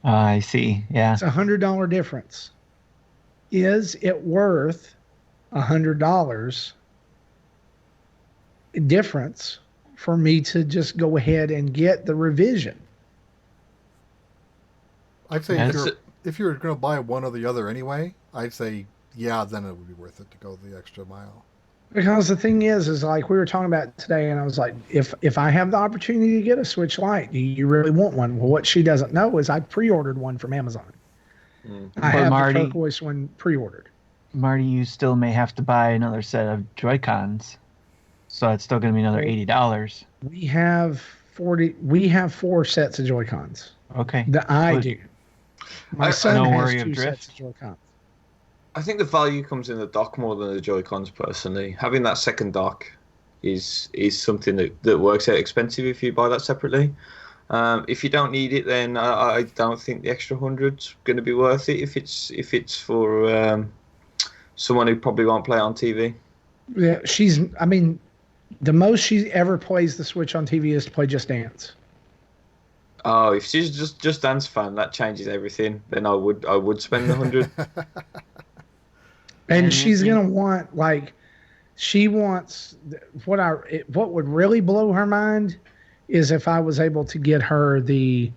I see. Yeah. It's $100 difference. Is it worth $100 difference for me to just go ahead and get the revision? I'd say Yes. if you're going to buy one or the other anyway, I'd say, yeah, then it would be worth it to go the extra mile. Because the thing is like we were talking about today, and I was like, if I have the opportunity to get a Switch Lite, do you really want one? Well, what she doesn't know is I pre-ordered one from Amazon. I have Marty, the turquoise one pre-ordered. Marty, you still may have to buy another set of Joy-Cons. So it's still going to be another $80. We have 4 sets of Joy-Cons. Okay. That I Good. do. My I son no has worry of 2 drift. sets of Joy-Cons. I think the value comes in the dock more than the Joy-Cons. Personally, having that second dock is something that works out expensive if you buy that separately. If you don't need it, then I don't think the extra $100's going to be worth it. If it's for someone who probably won't play on TV. Yeah, the most she ever plays the Switch on TV is to play Just Dance. Oh, if she's just Dance fan, that changes everything. Then I would spend the $100. And she's gonna want she wants what would really blow her mind is if I was able to get her the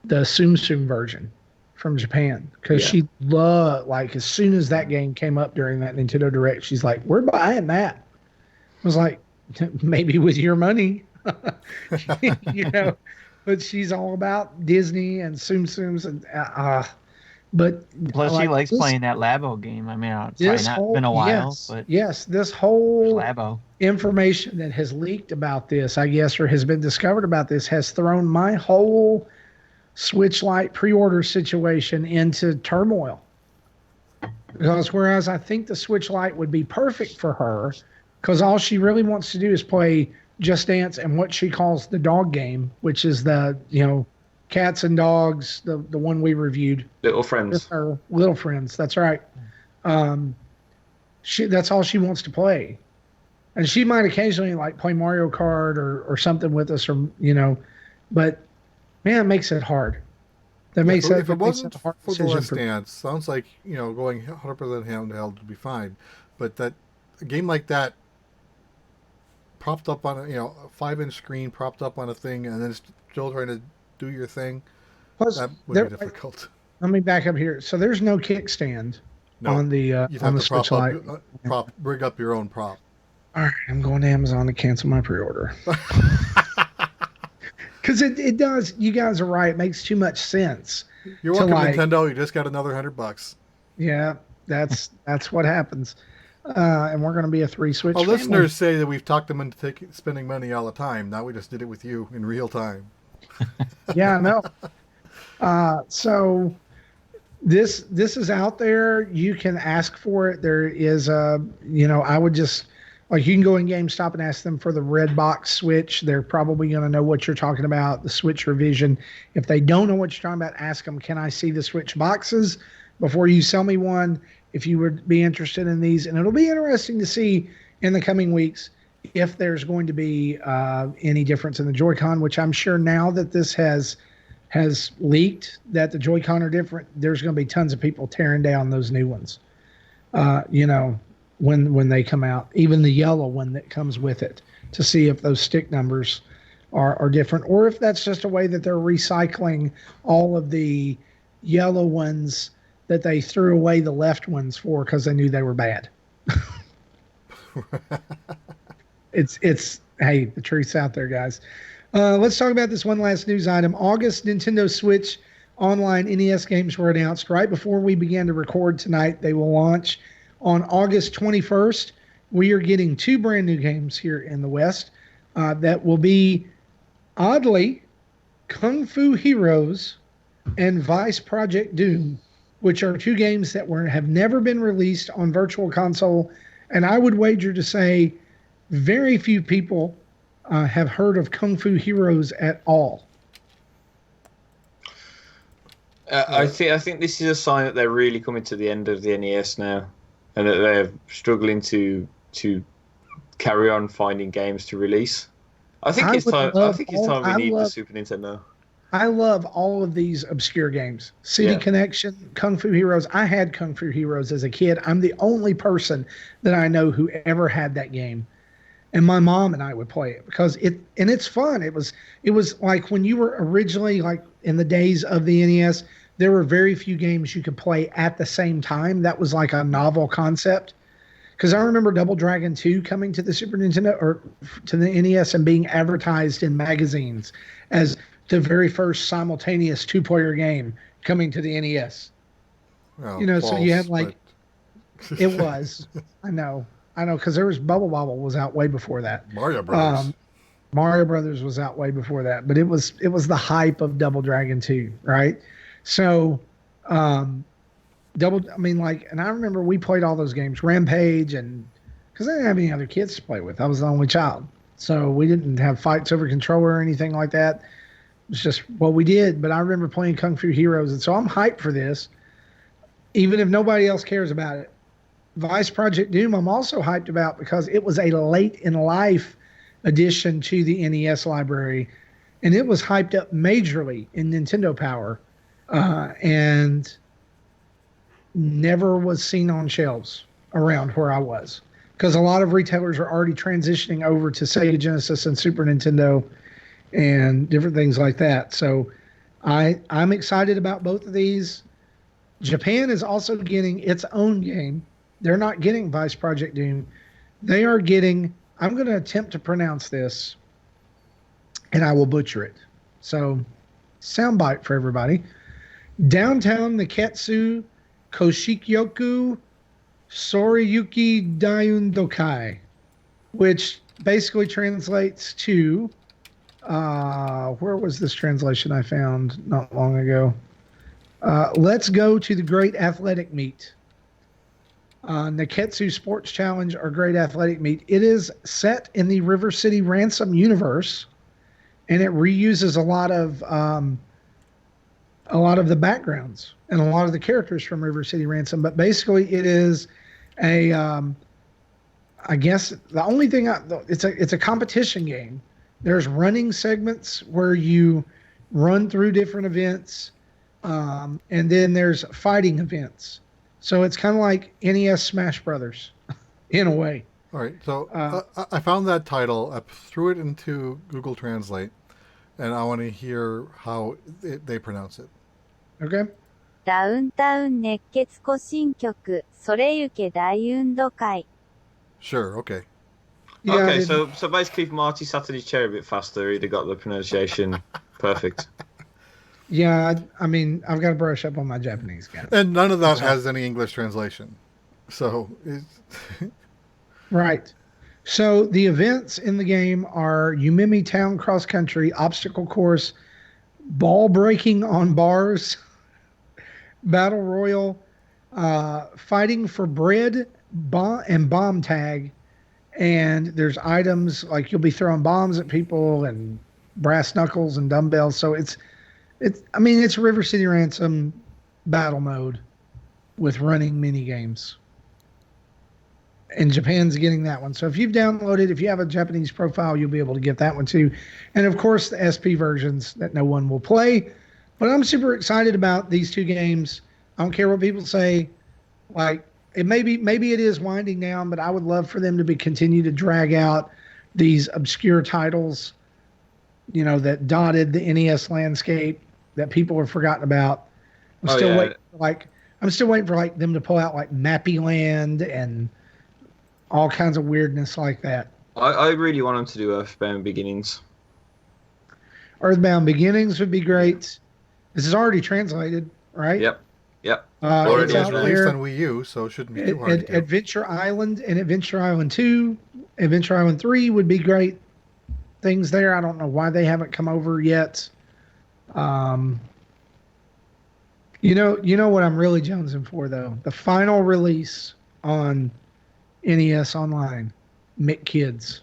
Tsum Tsum version from Japan, because she loved, as soon as that game came up during that Nintendo Direct, she's like, we're buying that. I was like, maybe with your money. But she's all about Disney and Tsum Tsums and but Plus, she likes playing that Labo game. I mean, it's probably not been a while, but this whole Labo information that has leaked about this, I guess, or has been discovered about this, has thrown my whole Switch Lite pre-order situation into turmoil. Because whereas I think the Switch Lite would be perfect for her, because all she really wants to do is play Just Dance and what she calls the dog game, which is the cats and dogs, the one we reviewed. Little Friends. Her Little Friends, that's right. That's all she wants to play. And she might occasionally play Mario Kart or something with us, but man, it makes it hard. If it wasn't for the Last Dance, sounds like going 100% handheld would be fine. But a game like that, propped up on a 5-inch screen, propped up on a thing, and then still trying to do your thing, that would be difficult. Let me back up here. So there's no kickstand on the Switch Lite. Rig up your own prop. All right, I'm going to Amazon to cancel my pre-order. Because it does. You guys are right. It makes too much sense. You're welcome, Nintendo. You just got another $100. Yeah, that's what happens. And we're going to be a 3-Switch. Well, listeners say that we've talked them into spending money all the time. Now we just did it with you in real time. Yeah, I know. So this is out there. You can ask for it. There is I would just you can go in GameStop and ask them for the red box Switch. They're probably going to know what you're talking about, the Switch revision. If they don't know what you're talking about, ask them, can I see the Switch boxes before you sell me one, if you would be interested in these. And it'll be interesting to see in the coming weeks if there's going to be any difference in the Joy-Con, which I'm sure now that this has leaked that the Joy-Con are different, there's going to be tons of people tearing down those new ones. When they come out, even the yellow one that comes with it, to see if those stick numbers are different, or if that's just a way that they're recycling all of the yellow ones that they threw away the left ones for because they knew they were bad. It's hey, the truth's out there, guys. Let's talk about this one last news item. August Nintendo Switch Online NES games were announced right before we began to record tonight. They will launch on August 21st. We are getting 2 brand new games here in the West that will be Oddly, Kung Fu Heroes and Vice Project Doom, which are two games that have never been released on Virtual Console, and I would wager to say very few people have heard of Kung Fu Heroes at all. I think this is a sign that they're really coming to the end of the NES now, and that they're struggling to carry on finding games to release. I think it's time we need the Super Nintendo. I love all of these obscure games. City Connection, Kung Fu Heroes. I had Kung Fu Heroes as a kid. I'm the only person that I know who ever had that game. And my mom and I would play it because it's fun. It was like when you were originally, like in the days of the NES, there were very few games you could play at the same time. That was like a novel concept. Because I remember Double Dragon 2 coming to the Super Nintendo or to the NES and being advertised in magazines as the very first simultaneous two-player game coming to the NES. Well, so you had like, it was. I know, because there was Bubble Bobble was out way before that. Mario Brothers. Mario Brothers was out way before that, but it was the hype of Double Dragon 2, right? So, and I remember we played all those games, Rampage, and because I didn't have any other kids to play with. I was the only child. So we didn't have fights over controller or anything like that. It's just what we did. But I remember playing Kung Fu Heroes, and so I'm hyped for this, even if nobody else cares about it. Vice Project Doom, I'm also hyped about because it was a late in life addition to the NES library, and it was hyped up majorly in Nintendo Power, and never was seen on shelves around where I was because a lot of retailers are already transitioning over to Sega Genesis and Super Nintendo and different things like that. So I'm excited about both of these. Japan is also getting its own game. They're not getting Vice Project Doom. They are getting, I'm going to attempt to pronounce this, and I will butcher it. So, soundbite for everybody. Downtown Niketsu Koshikyoku Soriyuki Daiundokai, which basically translates to, where was this translation I found not long ago? Let's go to the Great Athletic Meet. Neketsu Sports Challenge or Great Athletic Meet. It is set in the River City Ransom universe, and it reuses a lot of the backgrounds and a lot of the characters from River City Ransom. But basically, it is I guess the only thing it's a competition game. There's running segments where you run through different events, and then there's fighting events. So it's kind of like NES Smash Brothers, in a way. All right, so I found that title. I threw it into Google Translate, and I want to hear how they pronounce it. Okay. ダウンタウン熱血行進曲それゆけ大運動会 Sure, okay. Yeah, Okay, so basically if Marty sat in his chair a bit faster, he'd have got the pronunciation perfect. Yeah, I mean, I've got to brush up on my Japanese, guys. And none of that has any English translation. So, Right. So the events in the game are Umimi Town Cross Country, Obstacle Course, Ball Breaking on Bars, Battle Royal, Fighting for Bread, and Bomb Tag. And there's items like you'll be throwing bombs at people and brass knuckles and dumbbells. So it's River City Ransom battle mode with running mini games. And Japan's getting that one. So if you've downloaded, if you have a Japanese profile, you'll be able to get that one too. And of course, the SP versions that no one will play. But I'm super excited about these two games. I don't care what people say. Like, it maybe it is winding down, but I would love for them to continue to drag out these obscure titles, that dotted the NES landscape that people have forgotten about. I'm still waiting for them to pull out like Mappy Land and all kinds of weirdness like that. I really want them to do Earthbound Beginnings. Earthbound Beginnings would be great. This is already translated, right? Yep. it's out released there. on Wii U, so it shouldn't be too hard to do. Adventure Island and Adventure Island 2. Adventure Island 3 would be great. things there. I don't know why they haven't come over yet. You know what I'm really jonesing for though? The final release on NES Online, McKids.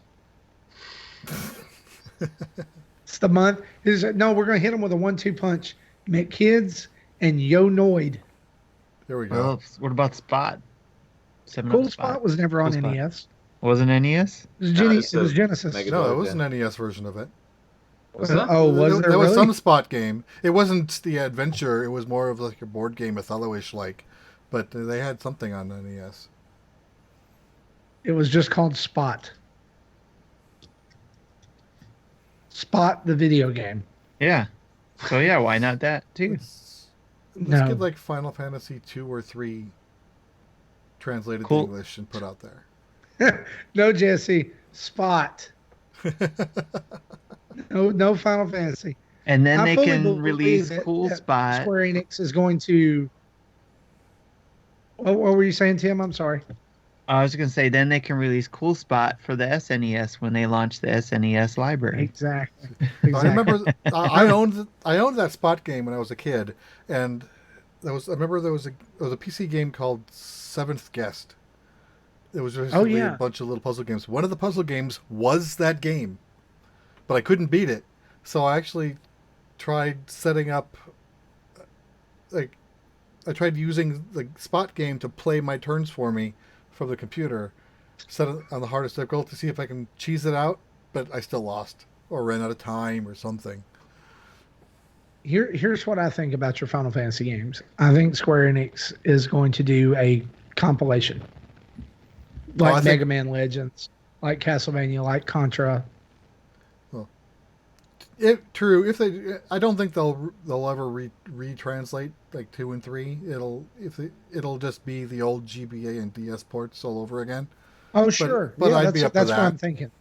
It's the month. No, we're gonna hit them with a 1-2 punch. McKids and Yo Noid. There we go. Well, what about Spot? Cool Spot was never on Cool Spot. NES. Wasn't NES? It was Genesis. Mega No, Drive, it was yeah. an NES version of it. Was that? Oh, was there was really? some Spot game. It wasn't the adventure. It was more of like a board game, Othello-ish like. But they had something on NES. It was just called Spot. Spot the video game. Yeah. So yeah, why not that too? Let's No. get like Final Fantasy 2 or 3 translated Cool. to English and put out there. No, Jesse. Spot. No Final Fantasy. And then I they fully can believe release that- Cool that Spot. Square Enix is going to. What were you saying, Tim? I'm sorry. I was gonna say then they can release Cool Spot for the SNES when they launch the SNES library. Exactly. I remember I owned that Spot game when I was a kid, and I remember there was a PC game called Seventh Guest. It was basically yeah. a bunch of little puzzle games. One of the puzzle games was that game, but I couldn't beat it, so I actually tried setting up. I tried using the Spot game to play my turns for me from the computer, set it on the hardest difficulty to see if I can cheese it out, but I still lost or ran out of time or something. Here's what I think about your Final Fantasy games. I think Square Enix is going to do a compilation, like I think- Mega Man Legends, like Castlevania, like Contra. True. If they, I don't think they'll ever retranslate like 2 and 3. It'll just be the old GBA and DS ports all over again. Oh, sure. but yeah, I'd that's, be up for that's what that. I'm thinking.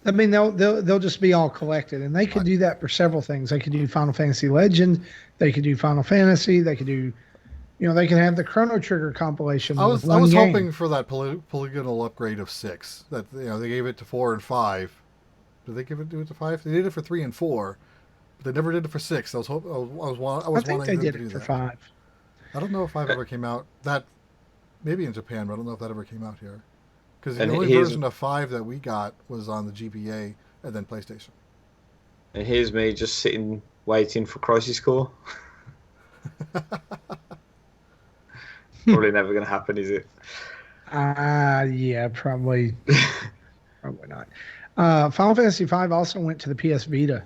I mean, they'll just be all collected, and they could do that for several things. They could do Final Fantasy Legend. They could do Final Fantasy. They could do, they could have the Chrono Trigger compilation. I with was one game. hoping for that polygonal upgrade of 6. That they gave it to 4 and 5. Did they do it to 5? They did it for 3 and 4, but they never did it for 6. I was I think wanting they them did to do it for that. 5. I don't know if 5 ever came out. That maybe in Japan, but I don't know if that ever came out here. Because the And only here's- version of 5 that we got was on the GBA and then PlayStation. And here's me just sitting waiting for Crisis Core. Probably never going to happen, is it? Yeah, probably not. Final Fantasy V also went to the PS Vita.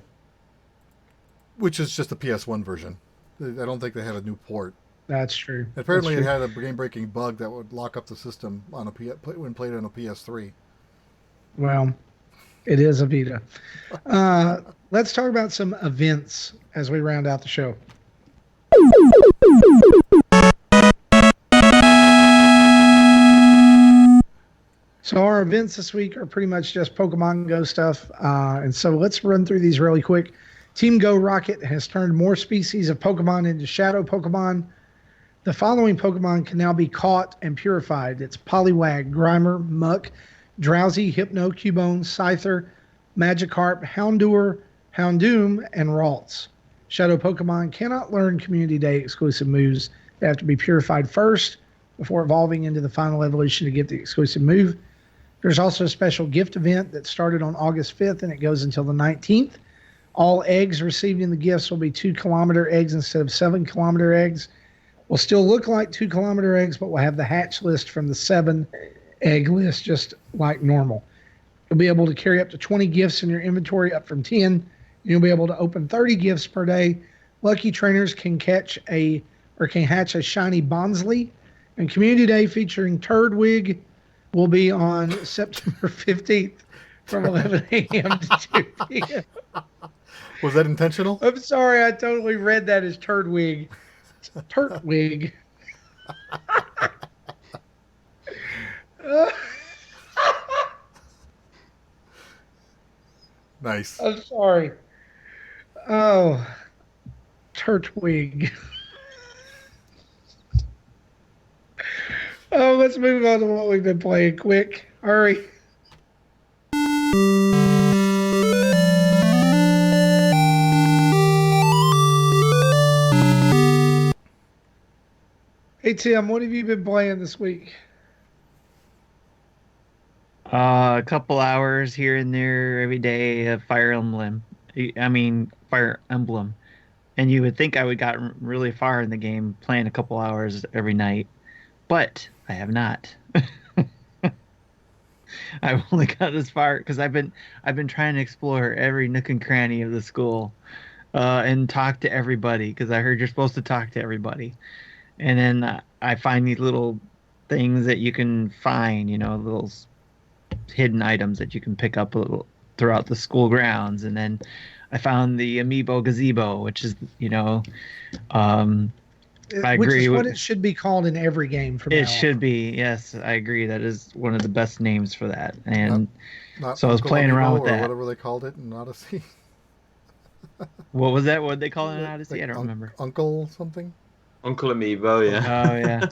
Which is just the PS1 version. I don't think they had a new port. That's true. Apparently, That's it true. had a game-breaking bug that would lock up the system on when played on a PS3. Well, it is a Vita. Let's talk about some events as we round out the show. So our events this week are pretty much just Pokemon Go stuff. And so let's run through these really quick. Team Go Rocket has turned more species of Pokemon into Shadow Pokemon. The following Pokemon can now be caught and purified. It's Poliwag, Grimer, Muck, Drowsy, Hypno, Cubone, Scyther, Magikarp, Houndour, Houndoom, and Ralts. Shadow Pokemon cannot learn Community Day exclusive moves. They have to be purified first before evolving into the final evolution to get the exclusive move. There's also a special gift event that started on August 5th and it goes until the 19th. All eggs received in the gifts will be 2-kilometer eggs instead of 7-kilometer eggs. Will still look like 2-kilometer eggs, but we'll have the hatch list from the 7-egg list just like normal. You'll be able to carry up to 20 gifts in your inventory, up from 10. You'll be able to open 30 gifts per day. Lucky trainers can hatch a shiny Bonsley. And Community Day featuring Turdwig will be on September 15th from 11 a.m. to 2 p.m. Was that intentional? I'm sorry, I totally read that as Turdwig. It's Turtwig. Nice. I'm sorry. Oh, Turtwig. Oh, let's move on to what we've been playing. Quick, hurry. Hey Tim, what have you been playing this week? A couple hours here and there every day of Fire Emblem. I mean, Fire Emblem. And you would think I would got really far in the game playing a couple hours every night, but I have not. I've only got this far because I've been trying to explore every nook and cranny of the school, and talk to everybody because I heard you're supposed to talk to everybody. And then I find these little things that you can find, little hidden items that you can pick up a little throughout the school grounds. And then I found the amiibo gazebo, which is, um, I Which agree is what with it should be called in every game from it. now Should on. be, yes, I agree. That is one of the best names for that. And Not so I was Uncle playing around Amiibo with or that. whatever they called it in Odyssey. What was that? What did they call it in Odyssey? Like I don't remember. Uncle something. Uncle Amiibo, yeah. Oh yeah.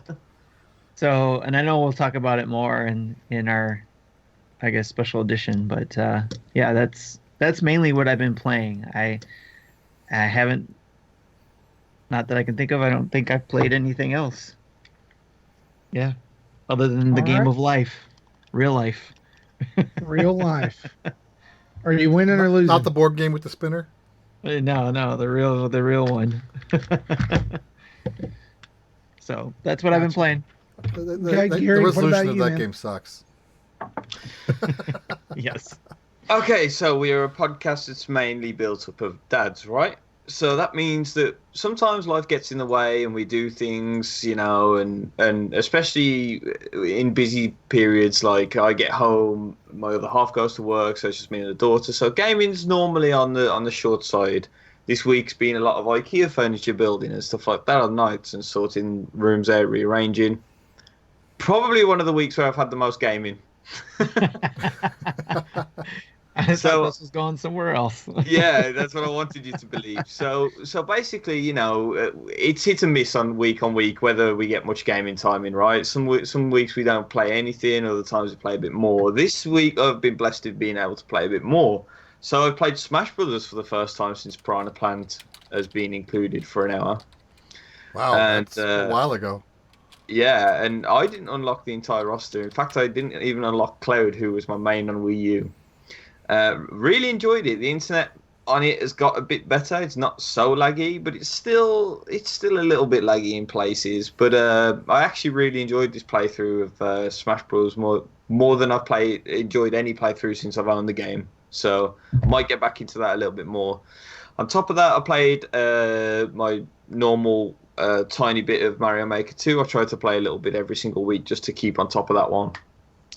So, and I know we'll talk about it more in our, I guess, special edition. But yeah, that's mainly what I've been playing. I haven't, not that I can think of. I don't think I've played anything else. Yeah, other than the All game right. of life, real life. Real life. Are you winning or Not, losing? not the board game with the spinner. No, the real one. So that's what I've been Gotcha. playing. Okay, The Gary, what resolution about of you, that man? game sucks. Yes. Okay, so we are a podcast that's mainly built up of dads, right? So that means that sometimes life gets in the way and we do things, and especially in busy periods, like I get home, my other half goes to work, so it's just me and the daughter. So gaming's normally on the short side. This week's been a lot of IKEA furniture building and stuff like that on nights and sorting rooms out, rearranging. Probably one of the weeks where I've had the most gaming. I thought So this was going somewhere else. yeah, that's what I wanted you to believe. So basically, it's hit and miss on week whether we get much gaming time in, right? Some weeks we don't play anything, other times we play a bit more. This week I've been blessed with being able to play a bit more. So I played Smash Brothers for the first time since Piranha Plant has been included for an hour. Wow, And that's a while ago. yeah, and I didn't unlock the entire roster. In fact, I didn't even unlock Cloud, who was my main on Wii U. Really enjoyed it. The internet on it has got a bit better. It's not so laggy, but it's still a little bit laggy in places. But I actually really enjoyed this playthrough of Smash Bros. More than I've enjoyed any playthrough since I've owned the game. So I might get back into that a little bit more. On top of that, I played my normal tiny bit of Mario Maker 2. I try to play a little bit every single week just to keep on top of that one.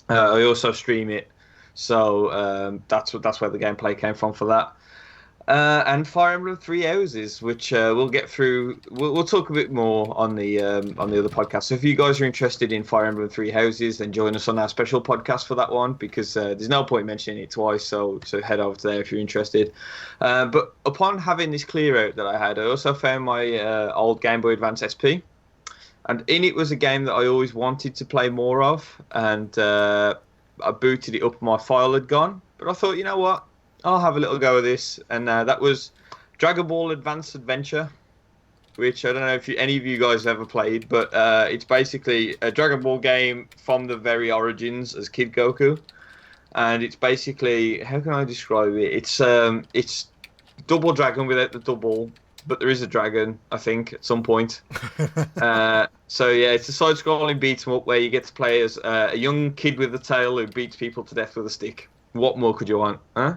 I also stream it. So that's where the gameplay came from for that. And Fire Emblem Three Houses, which we'll get through. We'll talk a bit more on the other podcast. So if you guys are interested in Fire Emblem Three Houses, then join us on our special podcast for that one, because there's no point mentioning it twice. So head over to there if you're interested. But upon having this clear out that I had, I also found my old Game Boy Advance SP. And in it was a game that I always wanted to play more of, and I booted it up, my file had gone. But I thought, you know what? I'll have a little go of this. And that was Dragon Ball Advance Adventure, which I don't know if any of you guys have ever played, but it's basically a Dragon Ball game from the very origins as Kid Goku. And it's basically, how can I describe it? It's Double Dragon without the double, but there is a dragon, I think, at some point. So yeah, it's a side-scrolling beat 'em up where you get to play as a young kid with a tail who beats people to death with a stick. What more could you want, huh?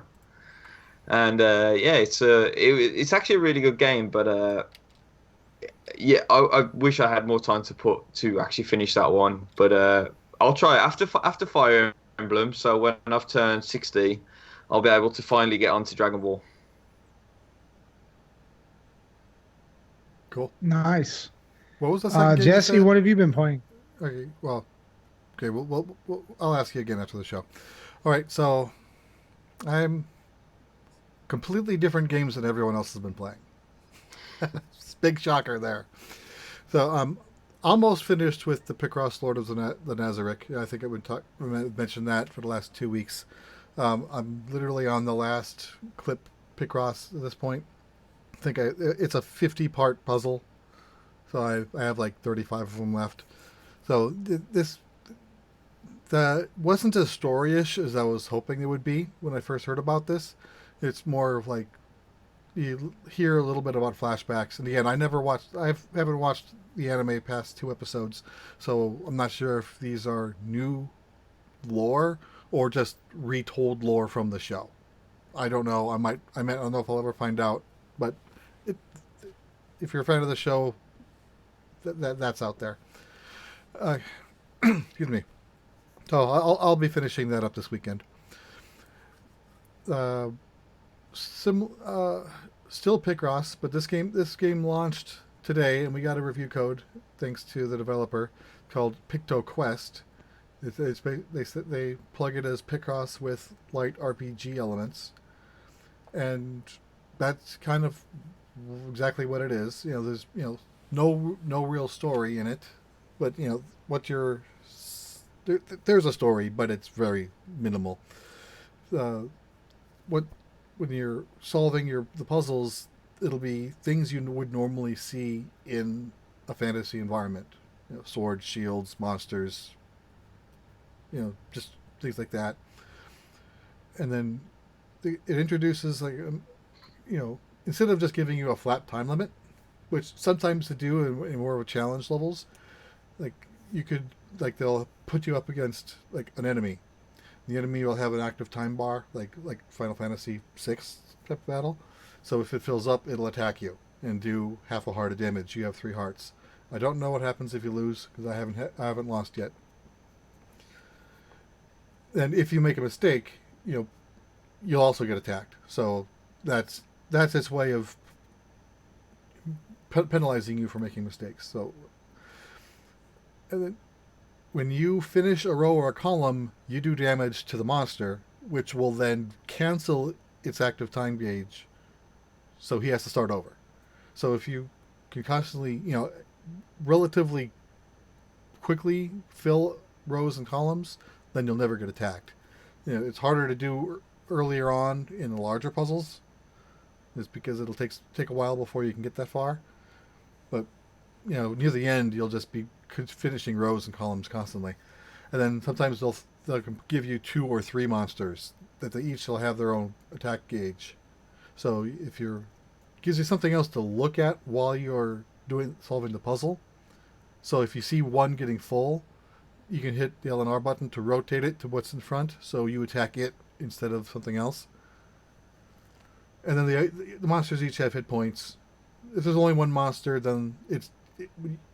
And yeah, it's actually a really good game, but yeah, I wish I had more time to actually finish that one. But I'll try it after Fire Emblem. So when I've turned 60, I'll be able to finally get onto Dragon Ball. Cool. Nice. What was the second game you Jesse, said? what have you been playing? Okay, well, I'll ask you again after the show. All right, so I'm completely different games than everyone else has been playing. Big shocker there. So I'm almost finished with the Picross Lord of the Nazarick. I think I would mention that for the last 2 weeks. I'm literally on the last clip Picross at this point. I think it's a 50-part puzzle. So I have like 35 of them left. So this that wasn't as storyish as I was hoping it would be when I first heard about this. It's more of like you hear a little bit about flashbacks, and again, I haven't watched the anime past 2 episodes, so I'm not sure if these are new lore or just retold lore from the show. I don't know. I don't know if I'll ever find out, but it, if you're a fan of the show, that's out there. Excuse me. So I'll be finishing that up this weekend. Still Picross, but this game launched today, and we got a review code thanks to the developer called Picto Quest. They plug it as Picross with light RPG elements, and that's kind of exactly what it is. There's no real story in it, but there's a story, but it's very minimal. When you're solving the puzzles, it'll be things you would normally see in a fantasy environment. Swords, shields, monsters, just things like that. And then it introduces instead of just giving you a flat time limit, which sometimes they do in more of a challenge levels, they'll put you up against an enemy. The enemy will have an active time bar, like Final Fantasy VI type of battle. So if it fills up, it'll attack you and do half a heart of damage. You have 3 hearts. I don't know what happens if you lose because I haven't lost yet. And if you make a mistake, you'll also get attacked. So that's its way of penalizing you for making mistakes. So, and then when you finish a row or a column, you do damage to the monster, which will then cancel its active time gauge. So he has to start over. So if you can constantly, relatively quickly fill rows and columns, then you'll never get attacked. It's harder to do earlier on in the larger puzzles. It's because it'll take a while before you can get that far. But, near the end, you'll just be finishing rows and columns constantly. And then sometimes they'll give you 2 or 3 monsters that they each will have their own attack gauge. So gives you something else to look at while you're solving the puzzle. So if you see one getting full, you can hit the L and R button to rotate it to what's in front, so you attack it instead of something else. And then the monsters each have hit points. If there's only one monster, then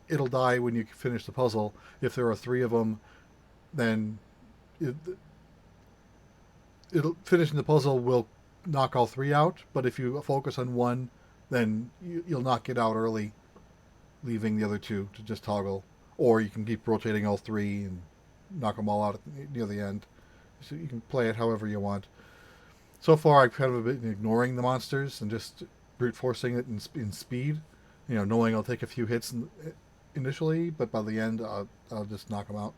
it'll die when you finish the puzzle. If there are 3 of them, then finishing the puzzle will knock all 3 out. But if you focus on one, then you'll knock it out early, leaving the other 2 to just toggle. Or you can keep rotating all 3 and knock them all out near the end. So you can play it however you want. So far, I've kind of been ignoring the monsters and just brute forcing it in speed. Knowing I'll take a few hits initially, but by the end, I'll just knock them out.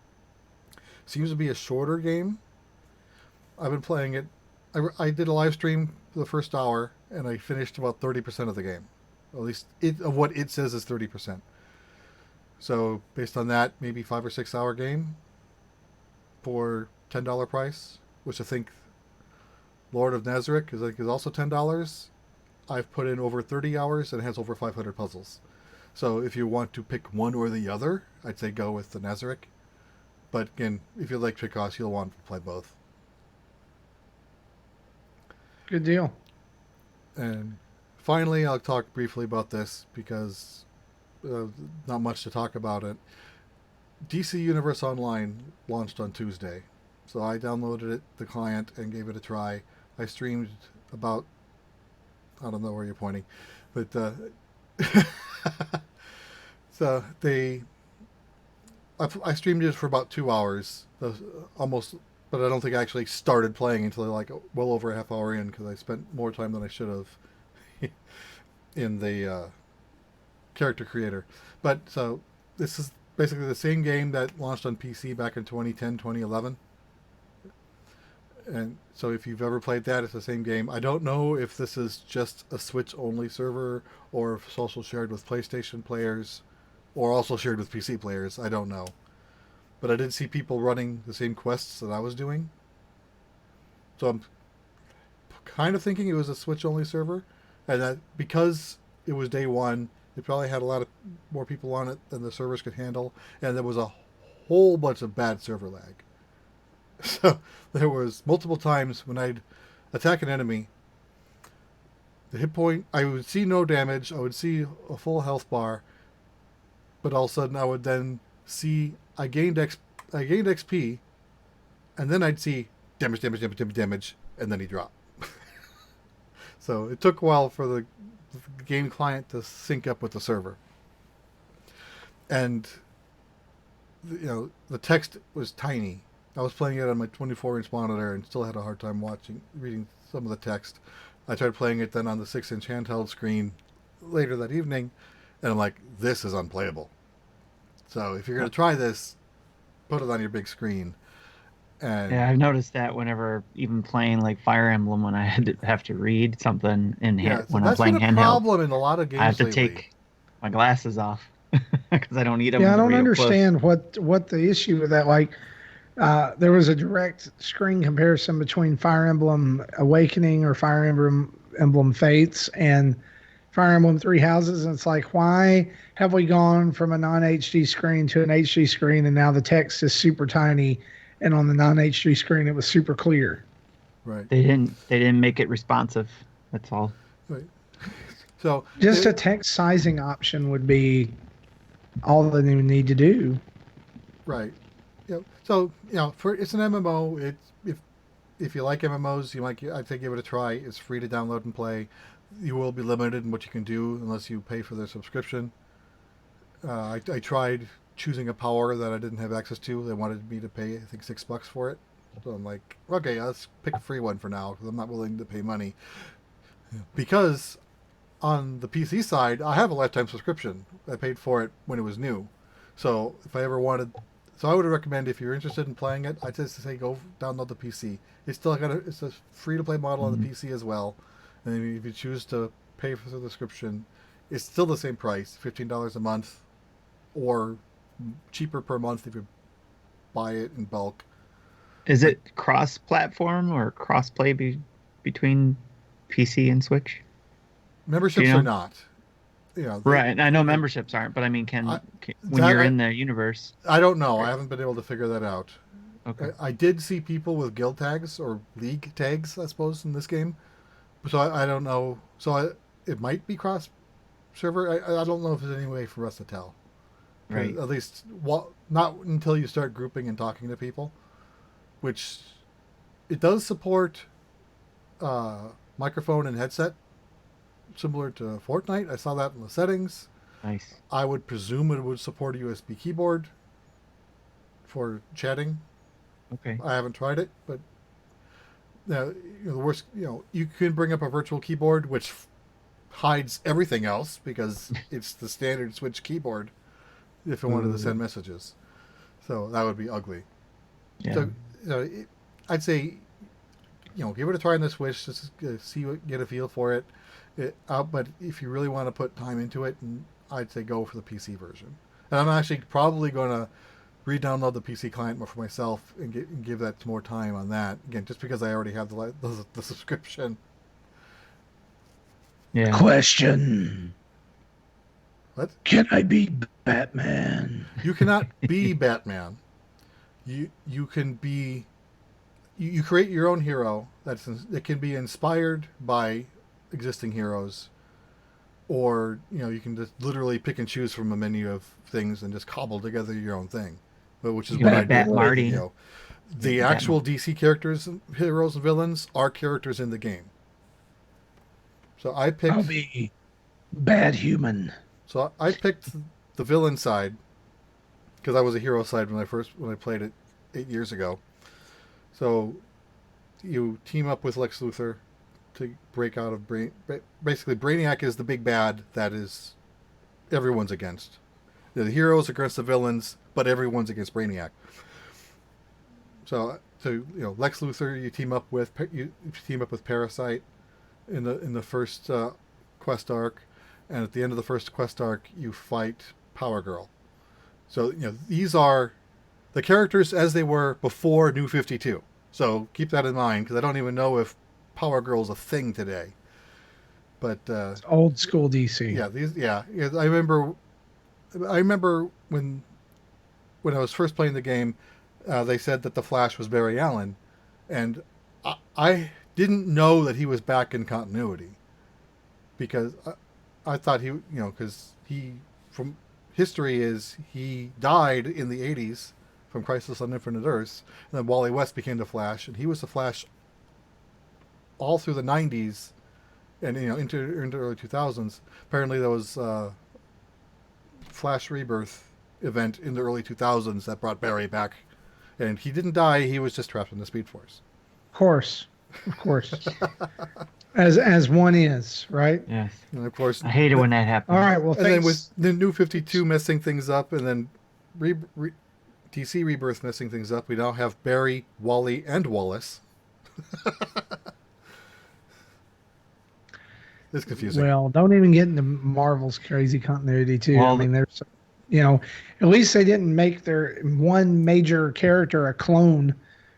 Seems to be a shorter game. I've been playing it. I did a live stream for the first hour, and I finished about 30% of the game. At least of what it says is 30%. So based on that, maybe 5 or 6 hour game for $10 price, which I think Lord of Nazarick is also $10. I've put in over 30 hours and it has over 500 puzzles. So if you want to pick one or the other, I'd say go with the Nazarick. But again, if you like Picross, you'll want to play both. Good deal. And finally, I'll talk briefly about this because not much to talk about it. DC Universe Online launched on Tuesday. So I downloaded it, the client, and gave it a try. I streamed about, I don't know where you're pointing, but so I streamed it for about 2 hours, almost, but I don't think I actually started playing until well over a half hour in because I spent more time than I should have in the character creator. But so this is basically the same game that launched on PC back in 2010, 2011. And so if you've ever played that, it's the same game. I don't know if this is just a Switch-only server or if it's also shared with PlayStation players. or also shared with PC players. I don't know. But I did see people running the same quests that I was doing. So I'm kind of thinking it was a Switch-only server. And that because it was day one, it probably had a lot of more people on it than the servers could handle. And there was a whole bunch of bad server lag. So there was multiple times when I'd attack an enemy, the hit point, I would see no damage, I would see a full health bar, but all of a sudden I would then see I gained XP, and then I'd see damage, and then he dropped. So it took a while for the game client to sync up with the server. And the text was tiny. I was playing it on my 24-inch monitor and still had a hard time reading some of the text. I tried playing it then on the 6-inch handheld screen later that evening, and I'm like, this is unplayable. So if you're going to try this, put it on your big screen. And Yeah, I've noticed that whenever even playing like Fire Emblem, when I have to read something when I'm playing been a handheld, problem in a lot of games I have to lately. take my glasses off because I don't need them. Yeah, I don't understand what the issue with that. Like, there was a direct screen comparison between Fire Emblem Awakening or Fire Emblem Fates and Fire Emblem Three Houses, and it's like, why have we gone from a non-HD screen to an HD screen, and now the text is super tiny, and on the non-HD screen it was super clear? Right. They didn't make it responsive. That's all. Right. So just a text sizing option would be all that they would need to do. Right. So it's an MMO. If you like MMOs, I'd say give it a try. It's free to download and play. You will be limited in what you can do unless you pay for their subscription. I tried choosing a power that I didn't have access to. They wanted me to pay, I think, $6 for it. So I'm like, okay, let's pick a free one for now because I'm not willing to pay money. Because on the PC side, I have a lifetime subscription. I paid for it when it was new. So if I ever wanted... So I would recommend, if you're interested in playing it, I'd just say go download the PC. It's a free-to-play model on the PC as well. And if you choose to pay for the subscription, it's still the same price, $15 a month, or cheaper per month if you buy it in bulk. Is it cross-platform or cross-play between PC and Switch? Memberships are not. Right. I know memberships aren't, but I mean, when you're in the universe. I don't know. I haven't been able to figure that out. Okay. I did see people with guild tags or league tags, I suppose, in this game. So I don't know. So it might be cross server. I don't know if there's any way for us to tell. Right. At least not until you start grouping and talking to people, which it does support microphone and headset, similar to Fortnite. I saw that in the settings. Nice. I would presume it would support a USB keyboard for chatting. Okay. I haven't tried it, but the worst, you can bring up a virtual keyboard, which hides everything else because it's the standard Switch keyboard if I wanted to send messages. So that would be ugly. Yeah. So I'd say, give it a try on the Switch, just get a feel for it. But if you really want to put time into it, I'd say go for the PC version. And I'm actually probably going to re-download the PC client more for myself and give that more time on that. Again, just because I already have the subscription. Yeah. Question. What? Can I be Batman? You cannot be Batman. You can be... You create your own hero that can be inspired by existing heroes, or you can just literally pick and choose from a menu of things and just cobble together your own thing, which is what I did. Marty. The actual DC characters, heroes, and villains are characters in the game. So I picked. I'll be bad human. So I picked the villain side because I was a hero side when I played it 8 years ago. So you team up with Lex Luthor to break out of basically Brainiac is the big bad that is everyone's against. The heroes are against the villains, but everyone's against Brainiac. So Lex Luthor you team up with Parasite in the first quest arc, and at the end of the first quest arc you fight Power Girl. So, these are the characters as they were before New 52. So keep that in mind, because I don't even know if Power Girl is a thing today. But It's old school DC. I remember when I was first playing the game, they said that the Flash was Barry Allen, and I didn't know that he was back in continuity, because I thought because he, from history, is he died in the 80s from Crisis on Infinite Earths, and then Wally West became the Flash, and he was the Flash all through the 90s and into early 2000s. Apparently there was Flash Rebirth event in the early 2000s that brought Barry back, and he didn't die, he was just trapped in the Speed Force. Of course. as one is, right? Yes. And of course, I hate it when that happens. All right, well, and then with the New 52 messing things up, and then DC Rebirth messing things up, we now have Barry, Wally, and Wallace. It's confusing. Well, don't even get into Marvel's crazy continuity too. Well, I mean, there's, at least they didn't make their one major character a clone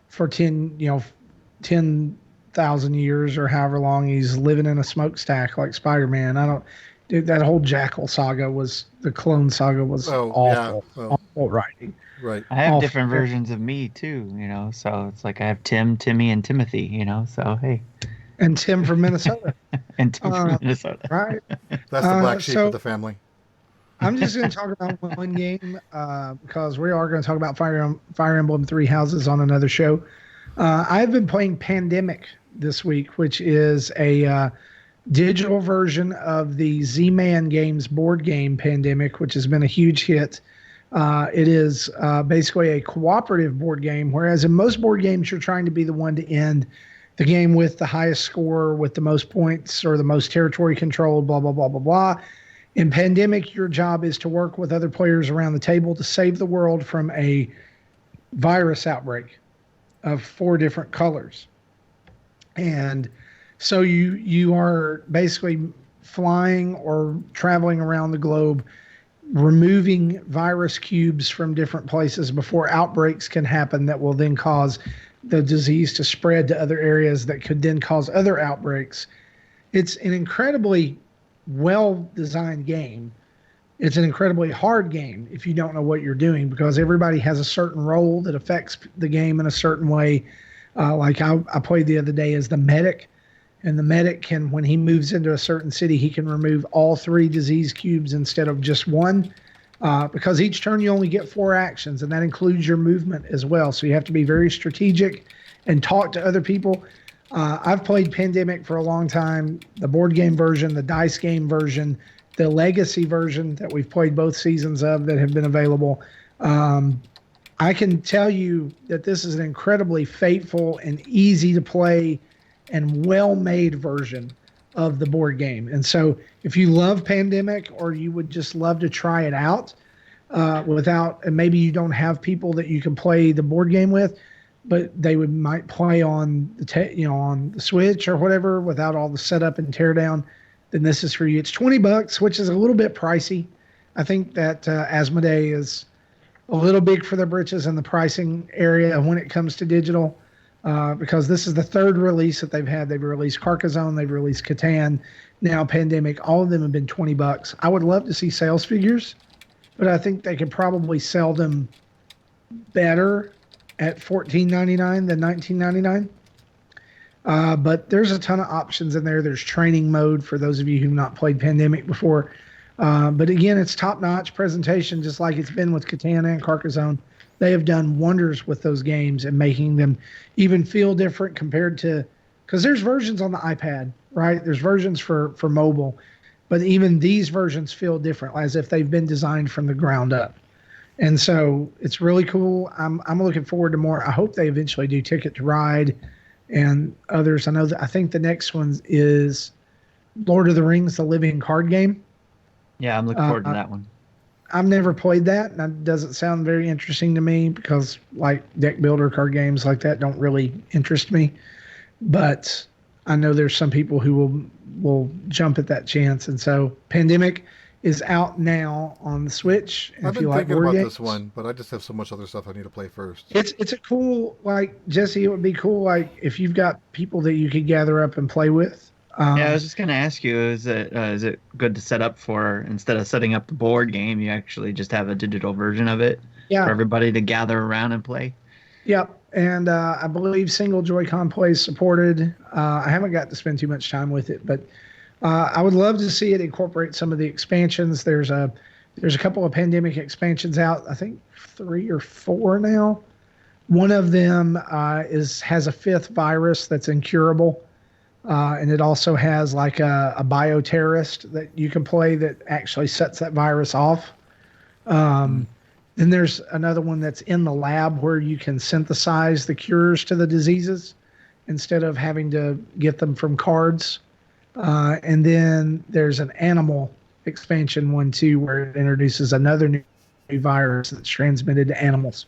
for 10,000 years or however long he's living in a smokestack like Spider-Man. Dude, that whole Jackal saga the clone saga was awful. Yeah. Awful writing. Right. I have awful. different versions of me too, so it's like I have Tim, Timmy, and Timothy, so hey. And Tim from Minnesota. And Tim from Minnesota. Right. That's the black sheep of the family. I'm just going to talk about one game because we are going to talk about Fire Emblem Three Houses on another show. I've been playing Pandemic this week, which is a digital version of the Z-Man Games board game Pandemic, which has been a huge hit. It is basically a cooperative board game, whereas in most board games, you're trying to be the one to end the game with the highest score, with the most points or the most territory controlled, blah, blah, blah, blah, blah. In Pandemic, your job is to work with other players around the table to save the world from a virus outbreak of 4 different colors. And so you are basically flying or traveling around the globe, removing virus cubes from different places before outbreaks can happen that will then cause the disease to spread to other areas that could then cause other outbreaks. It's an incredibly well-designed game. It's an incredibly hard game if you don't know what you're doing, because everybody has a certain role that affects the game in a certain way. Like I played the other day as the medic, and the medic can, when he moves into a certain city, he can remove all 3 disease cubes instead of just 1. Because each turn you only get 4 actions, and that includes your movement as well. So you have to be very strategic and talk to other people. I've played Pandemic for a long time, the board game version, the dice game version, the legacy version that we've played both seasons of that have been available. I can tell you that this is an incredibly faithful and easy to play and well-made version of the board game. And so if you love Pandemic, or you would just love to try it out and maybe you don't have people that you can play the board game with, but they might play on on the Switch or whatever without all the setup and teardown, then this is for you. It's $20, which is a little bit pricey. I think that Asmodee is a little big for their britches in the pricing area when it comes to digital. Because this is the 3rd release that they've had. They've released Carcassonne, they've released Catan, now Pandemic. All of them have been $20. I would love to see sales figures, but I think they could probably sell them better at $14.99 than $19.99. But there's a ton of options in there. There's training mode for those of you who've not played Pandemic before. But again, it's top-notch presentation, just like it's been with Catan and Carcassonne. They have done wonders with those games and making them even feel different compared to, because there's versions on the iPad, right? There's versions for mobile, but even these versions feel different, as if they've been designed from the ground up. And so it's really cool. I'm looking forward to more. I hope they eventually do Ticket to Ride and others. I think the next one is Lord of the Rings, the living card game. Yeah, I'm looking forward to that one. I've never played that, and that doesn't sound very interesting to me, because like deck builder card games like that don't really interest me. But I know there's some people who will jump at that chance. And so Pandemic is out now on the Switch. And I've if you been like thinking board about games, this one, but I just have so much other stuff I need to play first. it's a cool, like, Jesse, it would be cool, like, if you've got people that you could gather up and play with. Yeah, I was just gonna ask you, is it good to set up for, instead of setting up the board game, you actually just have a digital version of it Yeah. for everybody to gather around and play? Yep. And I believe single Joy-Con play is supported. I haven't got to spend too much time with it, but I would love to see it incorporate some of the expansions. There's a couple of pandemic expansions out. I think 3 or 4 now. One of them has a 5th virus that's incurable, and it also has like a bioterrorist that you can play that actually sets that virus off. Then there's another one that's in the lab where you can synthesize the cures to the diseases instead of having to get them from cards. And then there's an animal expansion one too, where it introduces another new virus that's transmitted to animals,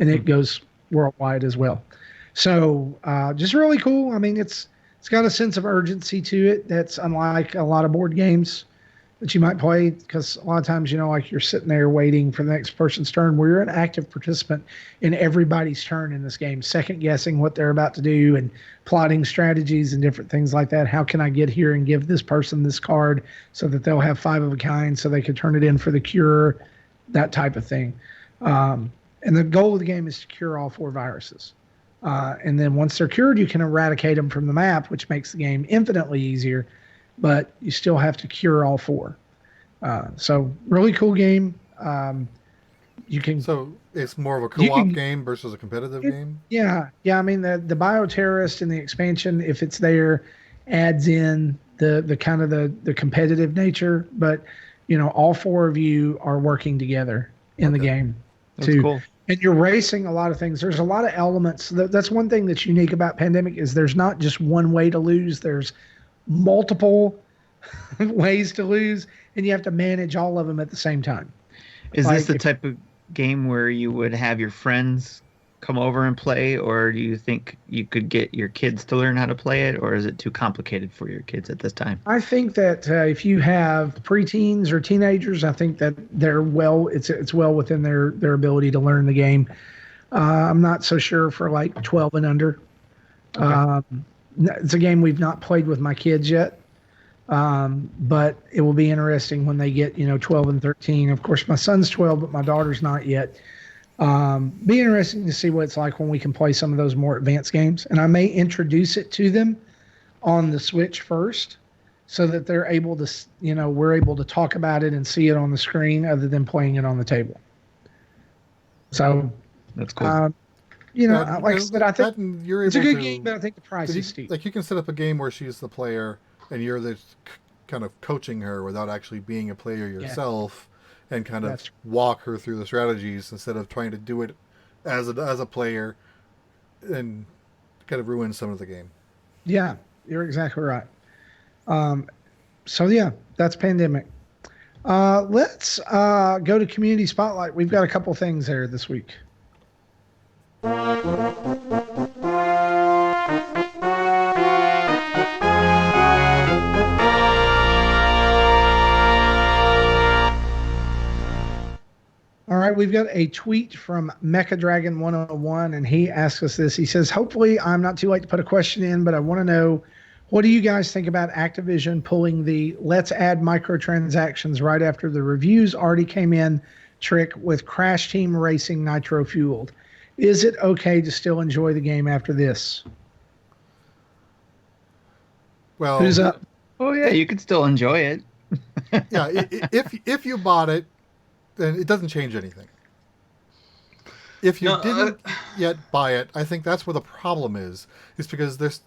and it goes worldwide as well. So just really cool. I mean, it's got a sense of urgency to it that's unlike a lot of board games that you might play, because a lot of times, like, you're sitting there waiting for the next person's turn, where you're an active participant in everybody's turn in this game, second guessing what they're about to do and plotting strategies and different things like that. How can I get here and give this person this card so that they'll have 5 of a kind so they can turn it in for the cure, that type of thing. And the goal of the game is to cure all 4 viruses. And then once they're cured, you can eradicate them from the map, which makes the game infinitely easier, but you still have to cure all 4. So really cool game. You can. So it's more of a co-op game versus a competitive game? Yeah. I mean, the bioterrorist in the expansion, if it's there, adds in the kind of the competitive nature, but all 4 of you are working together in the game. That's cool. And you're racing a lot of things. There's a lot of elements. That's one thing that's unique about Pandemic is there's not just one way to lose. There's multiple ways to lose, and you have to manage all of them at the same time. Is this the type of game where you would have your friends come over and play, or do you think you could get your kids to learn how to play it, or is it too complicated for your kids at this time? I think that if you have preteens or teenagers, I think that it's well within their ability to learn the game. I'm not so sure for like 12 and under. Okay. It's a game we've not played with my kids yet, but it will be interesting when they get 12 and 13. Of course, my son's 12, but my daughter's not yet. Be interesting to see what it's like when we can play some of those more advanced games, and I may introduce it to them on the Switch first, so that they're able to, we're able to talk about it and see it on the screen, other than playing it on the table. So that's cool. Like I said, I think it's a good game, but I think the price is steep. Like, you can set up a game where she's the player and you're the kind of coaching her without actually being a player yourself, and kind of walk her through the strategies instead of trying to do it as a player, and kind of ruin some of the game. Yeah, you're exactly right. So yeah, that's Pandemic. Let's go to Community Spotlight. We've got a couple things there this week. All right, we've got a tweet from Mecha Dragon 101, and he asks us this. He says, hopefully I'm not too late to put a question in, but I want to know, what do you guys think about Activision pulling the let's add microtransactions right after the reviews already came in trick with Crash Team Racing Nitro Fueled? Is it okay to still enjoy the game after this? Well, who's up? Oh yeah, you can still enjoy it. Yeah, if you bought it, then it doesn't change anything. If you didn't yet buy it, I think that's where the problem is. It's because there's,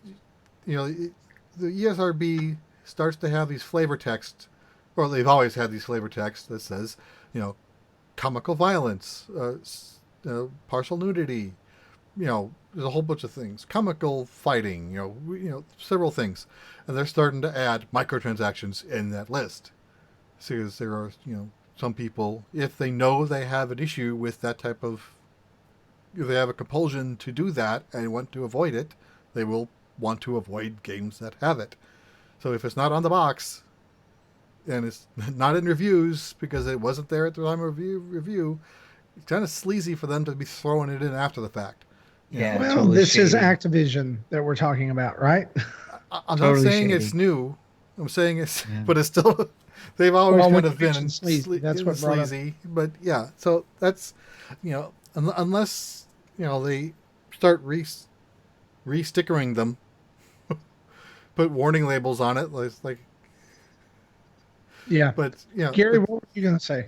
the ESRB starts to have these flavor texts, or they've always had these flavor texts that says, comical violence, partial nudity, there's a whole bunch of things, comical fighting, several things, and they're starting to add microtransactions in that list. Because there are, some people, if they know they have an issue with that type of, if they have a compulsion to do that and want to avoid it, they will want to avoid games that have it. So if it's not on the box, and it's not in reviews because it wasn't there at the time of review. It's kind of sleazy for them to be throwing it in after the fact. Yeah, Well, totally this is shady. Activision that we're talking about, right? I'm Totally not saying shady. it's new. I'm saying it's, Yeah. but it's still, they've always Well, when kind of you been mention sleazy, that's what brought up- sleazy. But yeah, so that's, unless, they start re-stickering them, put warning labels on it, like, Yeah. but Gary, what were you going to say?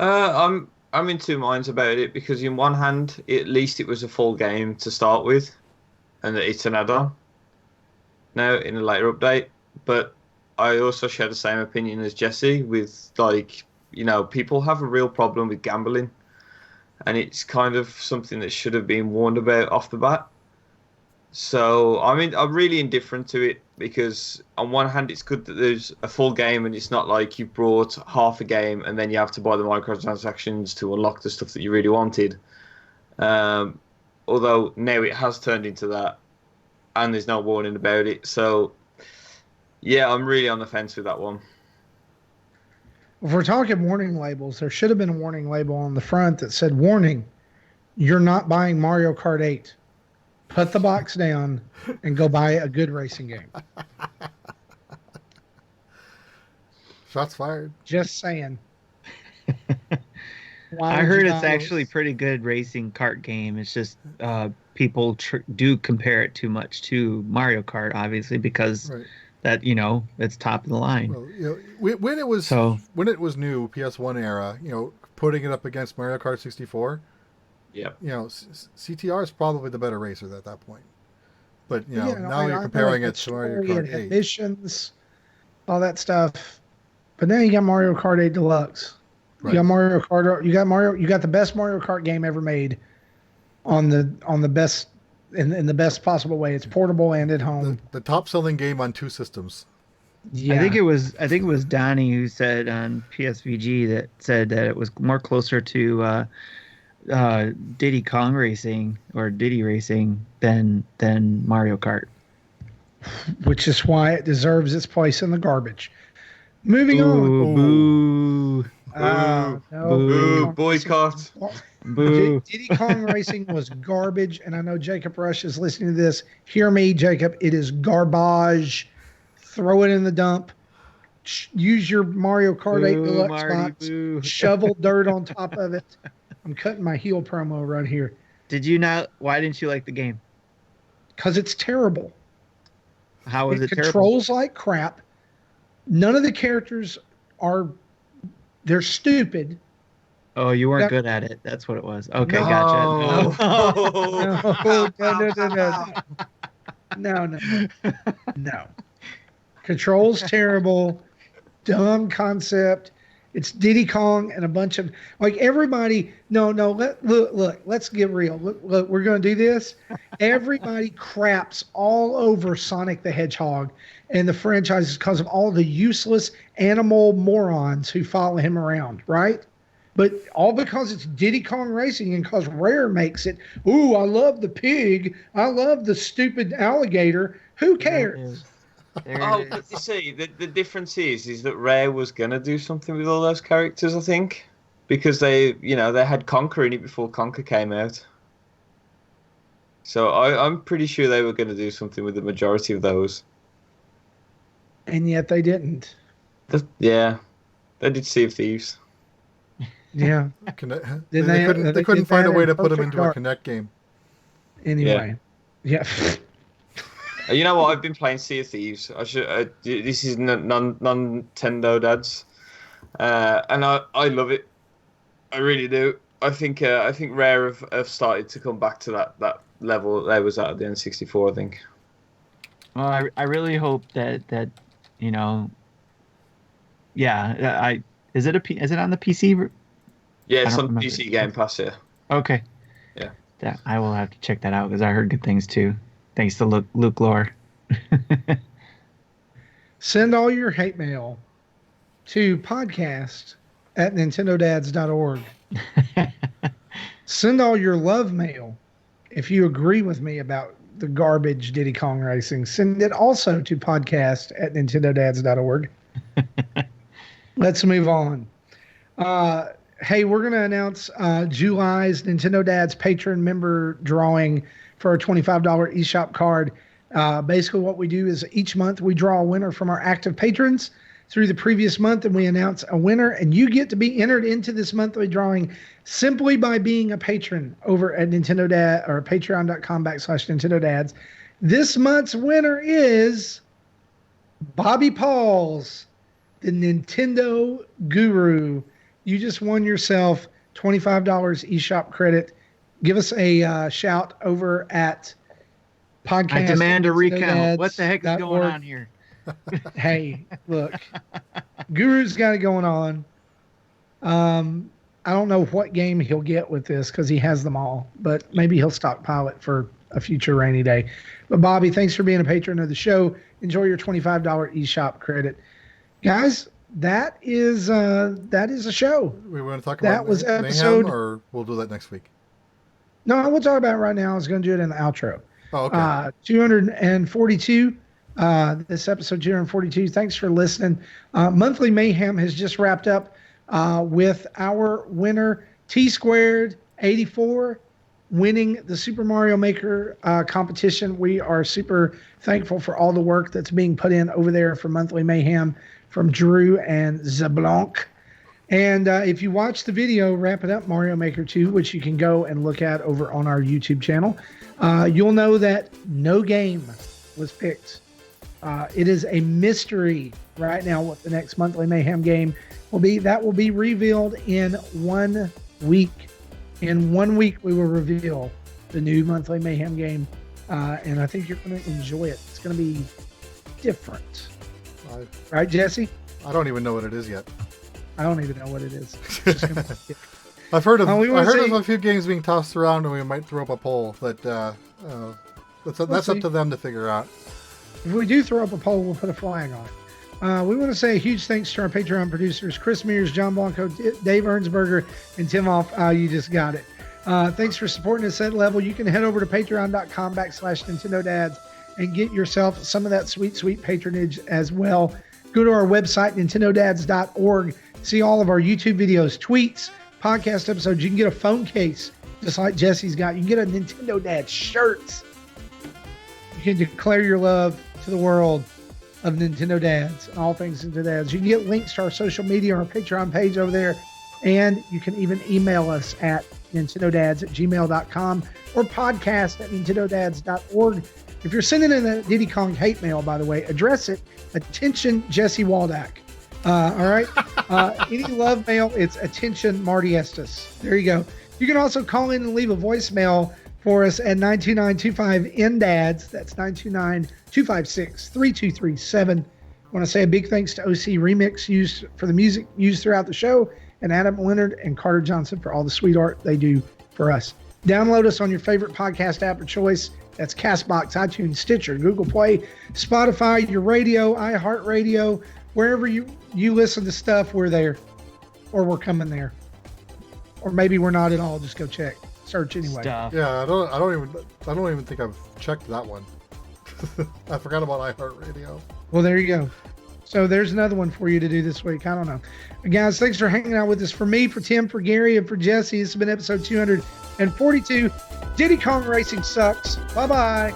I'm in two minds about it because in one hand, at least it was a full game to start with, and that it's an add-on now in a later update. But I also share the same opinion as Jesse with people have a real problem with gambling, and it's kind of something that should have been warned about off the bat. So I'm really indifferent to it because on one hand it's good that there's a full game and it's not like you brought half a game and then you have to buy the microtransactions to unlock the stuff that you really wanted. Although now it has turned into that and there's no warning about it. So yeah, I'm really on the fence with that one. If we're talking warning labels, there should have been a warning label on the front that said, "Warning, you're not buying Mario Kart 8. Put the box down and go buy a good racing game." shots fired. Just saying. Why I would heard you it's buy actually those? pretty good racing kart game. It's just people do compare it too much to Mario Kart, obviously, because Right. that it's top of the line. Well, when it was So- when it was new PS1 era, putting it up against Mario Kart 64, Yep. CTR is probably the better racer at that point. But Yeah, now I you're know comparing that it to Mario story and Kart 8. missions, all that stuff. But now you got Mario Kart 8 Deluxe. Right. You got Mario Kart. You got the best Mario Kart game ever made on the best in the best possible way. It's portable and at home. The top selling game on 2 systems. Yeah. I think it was Donnie who said on PSVG that said that it was more closer to Diddy Kong Racing or Diddy Racing than Mario Kart. which is why it deserves its place in the garbage. Moving on. Ooh, boo, No, boo, Diddy Kong boycott. Racing- boo. Diddy Kong Racing was garbage, and I know Jacob Rush is listening to this. Hear me, Jacob. It is garbage. Throw it in the dump. Use your Mario Kart 8 Boo, Deluxe Marty, box. boo. Shovel dirt on top of it. I'm cutting my heel promo right here Did you not? Why didn't you like the game? because it's terrible. How was it terrible? controls like crap. None of the characters they're stupid. Oh, you weren't That- good at it. That's what it was. Okay, No. gotcha. No. Controls terrible. Dumb concept. It's Diddy Kong and a bunch of everybody. No. Look. Let's get real. Look. We're going to do this. Everybody craps all over Sonic the Hedgehog and the franchises because of all the useless animal morons who follow him around, right? But all because it's Diddy Kong Racing and because Rare makes it. Ooh, I love the pig. I love the stupid alligator. Who cares? There Oh, it but is. you see, the difference is that Rare was gonna do something with all those characters, I think, because they had Conker in it before Conker came out. So I'm pretty sure they were gonna do something with the majority of those. And yet they didn't. Yeah, they did Sea of Thieves. Yeah. They they- couldn't they did find a that way in to put them Perfect into a Dark. Connect game. Anyway. Yeah. You know what? I've been playing Sea of Thieves. This is non-Nintendo dads, and I love it. I really do. I think Rare have started to come back to that level that they was at the N64. I think. Well, I really hope that yeah. Is it on the PC? Yeah, I it's don't on remember. PC Game Pass. Yeah. Okay. Yeah. That I will have to check that out because I heard good things too. Thanks to Luke Lore. Send all your hate mail to podcast@nintendodads.org. Send all your love mail if you agree with me about the garbage Diddy Kong Racing. Send it also to podcast@nintendodads.org. Let's move on. Hey, we're going to announce July's Nintendo Dad's patron member drawing for a $25 eShop card. Basically, what we do is each month we draw a winner from our active patrons through the previous month, and we announce a winner, and you get to be entered into this monthly drawing simply by being a patron over at Nintendo Dad or patreon.com/Nintendo Dads. This month's winner is Bobby Pauls, the Nintendo Guru. You just won yourself $25 eShop credit. Give us a shout over at podcast. I demand a recount. What the heck is going on here? Hey, look, Guru's got it going on. I don't know what game he'll get with this because he has them all, but maybe he'll stockpile it for a future rainy day. But Bobby, thanks for being a patron of the show. Enjoy your $25 eShop credit. Guys, that is a show. We want to talk that about was Mayhem, episode, or we'll do that next week. No, we'll talk about it right now. I was going to do it in the outro. Oh, okay. 242. This episode 242. Thanks for listening. Monthly Mayhem has just wrapped up with our winner T Squared 84 winning the Super Mario Maker competition. We are super thankful for all the work that's being put in over there for Monthly Mayhem from Drew and Zablanc. And if you watch the video wrapping up Mario Maker 2, which you can go and look at over on our YouTube channel, you'll know that no game was picked. It is a mystery right now what the next Monthly Mayhem game will be. That will be revealed in 1 week. In 1 week, we will reveal the new Monthly Mayhem game. And I think you're going to enjoy it. It's going to be different. Right, Jesse? I don't even know what it is yet. I don't even know what it is. It's just gonna be different. I've heard of a few games being tossed around, and we might throw up a poll. But that's up to them to figure out. If we do throw up a poll, we'll put a flag on it. We want to say a huge thanks to our Patreon producers, Chris Mears, John Blanco, Dave Ernsberger, and Tim Off. You just got it. Thanks for supporting us at level. You can head over to patreon.com/Nintendo Dads and get yourself some of that sweet, sweet patronage as well. Go to our website, nintendodads.org. See all of our YouTube videos, tweets, podcast episodes. You can get a phone case, just like Jesse's got. You can get a Nintendo Dad shirt. You can declare your love to the world of Nintendo Dads and all things Nintendo Dads. You can get links to our social media on our Patreon page over there. And you can even email us at nintendodads@gmail.com or podcast@nintendodads.org. If you're sending in a Diddy Kong hate mail, by the way, address it, attention Jesse Waldak. All right. Any love mail, it's attention Marty Estes. There you go. You can also call in and leave a voicemail for us at 929-25-NDADS. That's 929-256-3237. I want to say a big thanks to OC Remix used for the music used throughout the show, and Adam Leonard and Carter Johnson for all the sweet art they do for us. Download us on your favorite podcast app of choice. That's CastBox, iTunes, Stitcher, Google Play, Spotify, your radio, iHeartRadio, wherever you listen to stuff, we're there, or we're coming there, or maybe we're not at all. Just go check, search anyway. Stuff. Yeah, I don't even think I've checked that one. I forgot about iHeartRadio. Well, there you go. So there's another one for you to do this week. I don't know. Guys, thanks for hanging out with us. For me, for Tim, for Gary, and for Jesse, this has been episode 242. Diddy Kong Racing sucks. Bye-bye.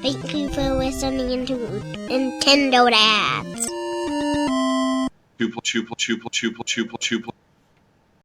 Thank you for listening to Nintendo Dads. Chupa, chupa, chupa, chupa, chupa, chupa.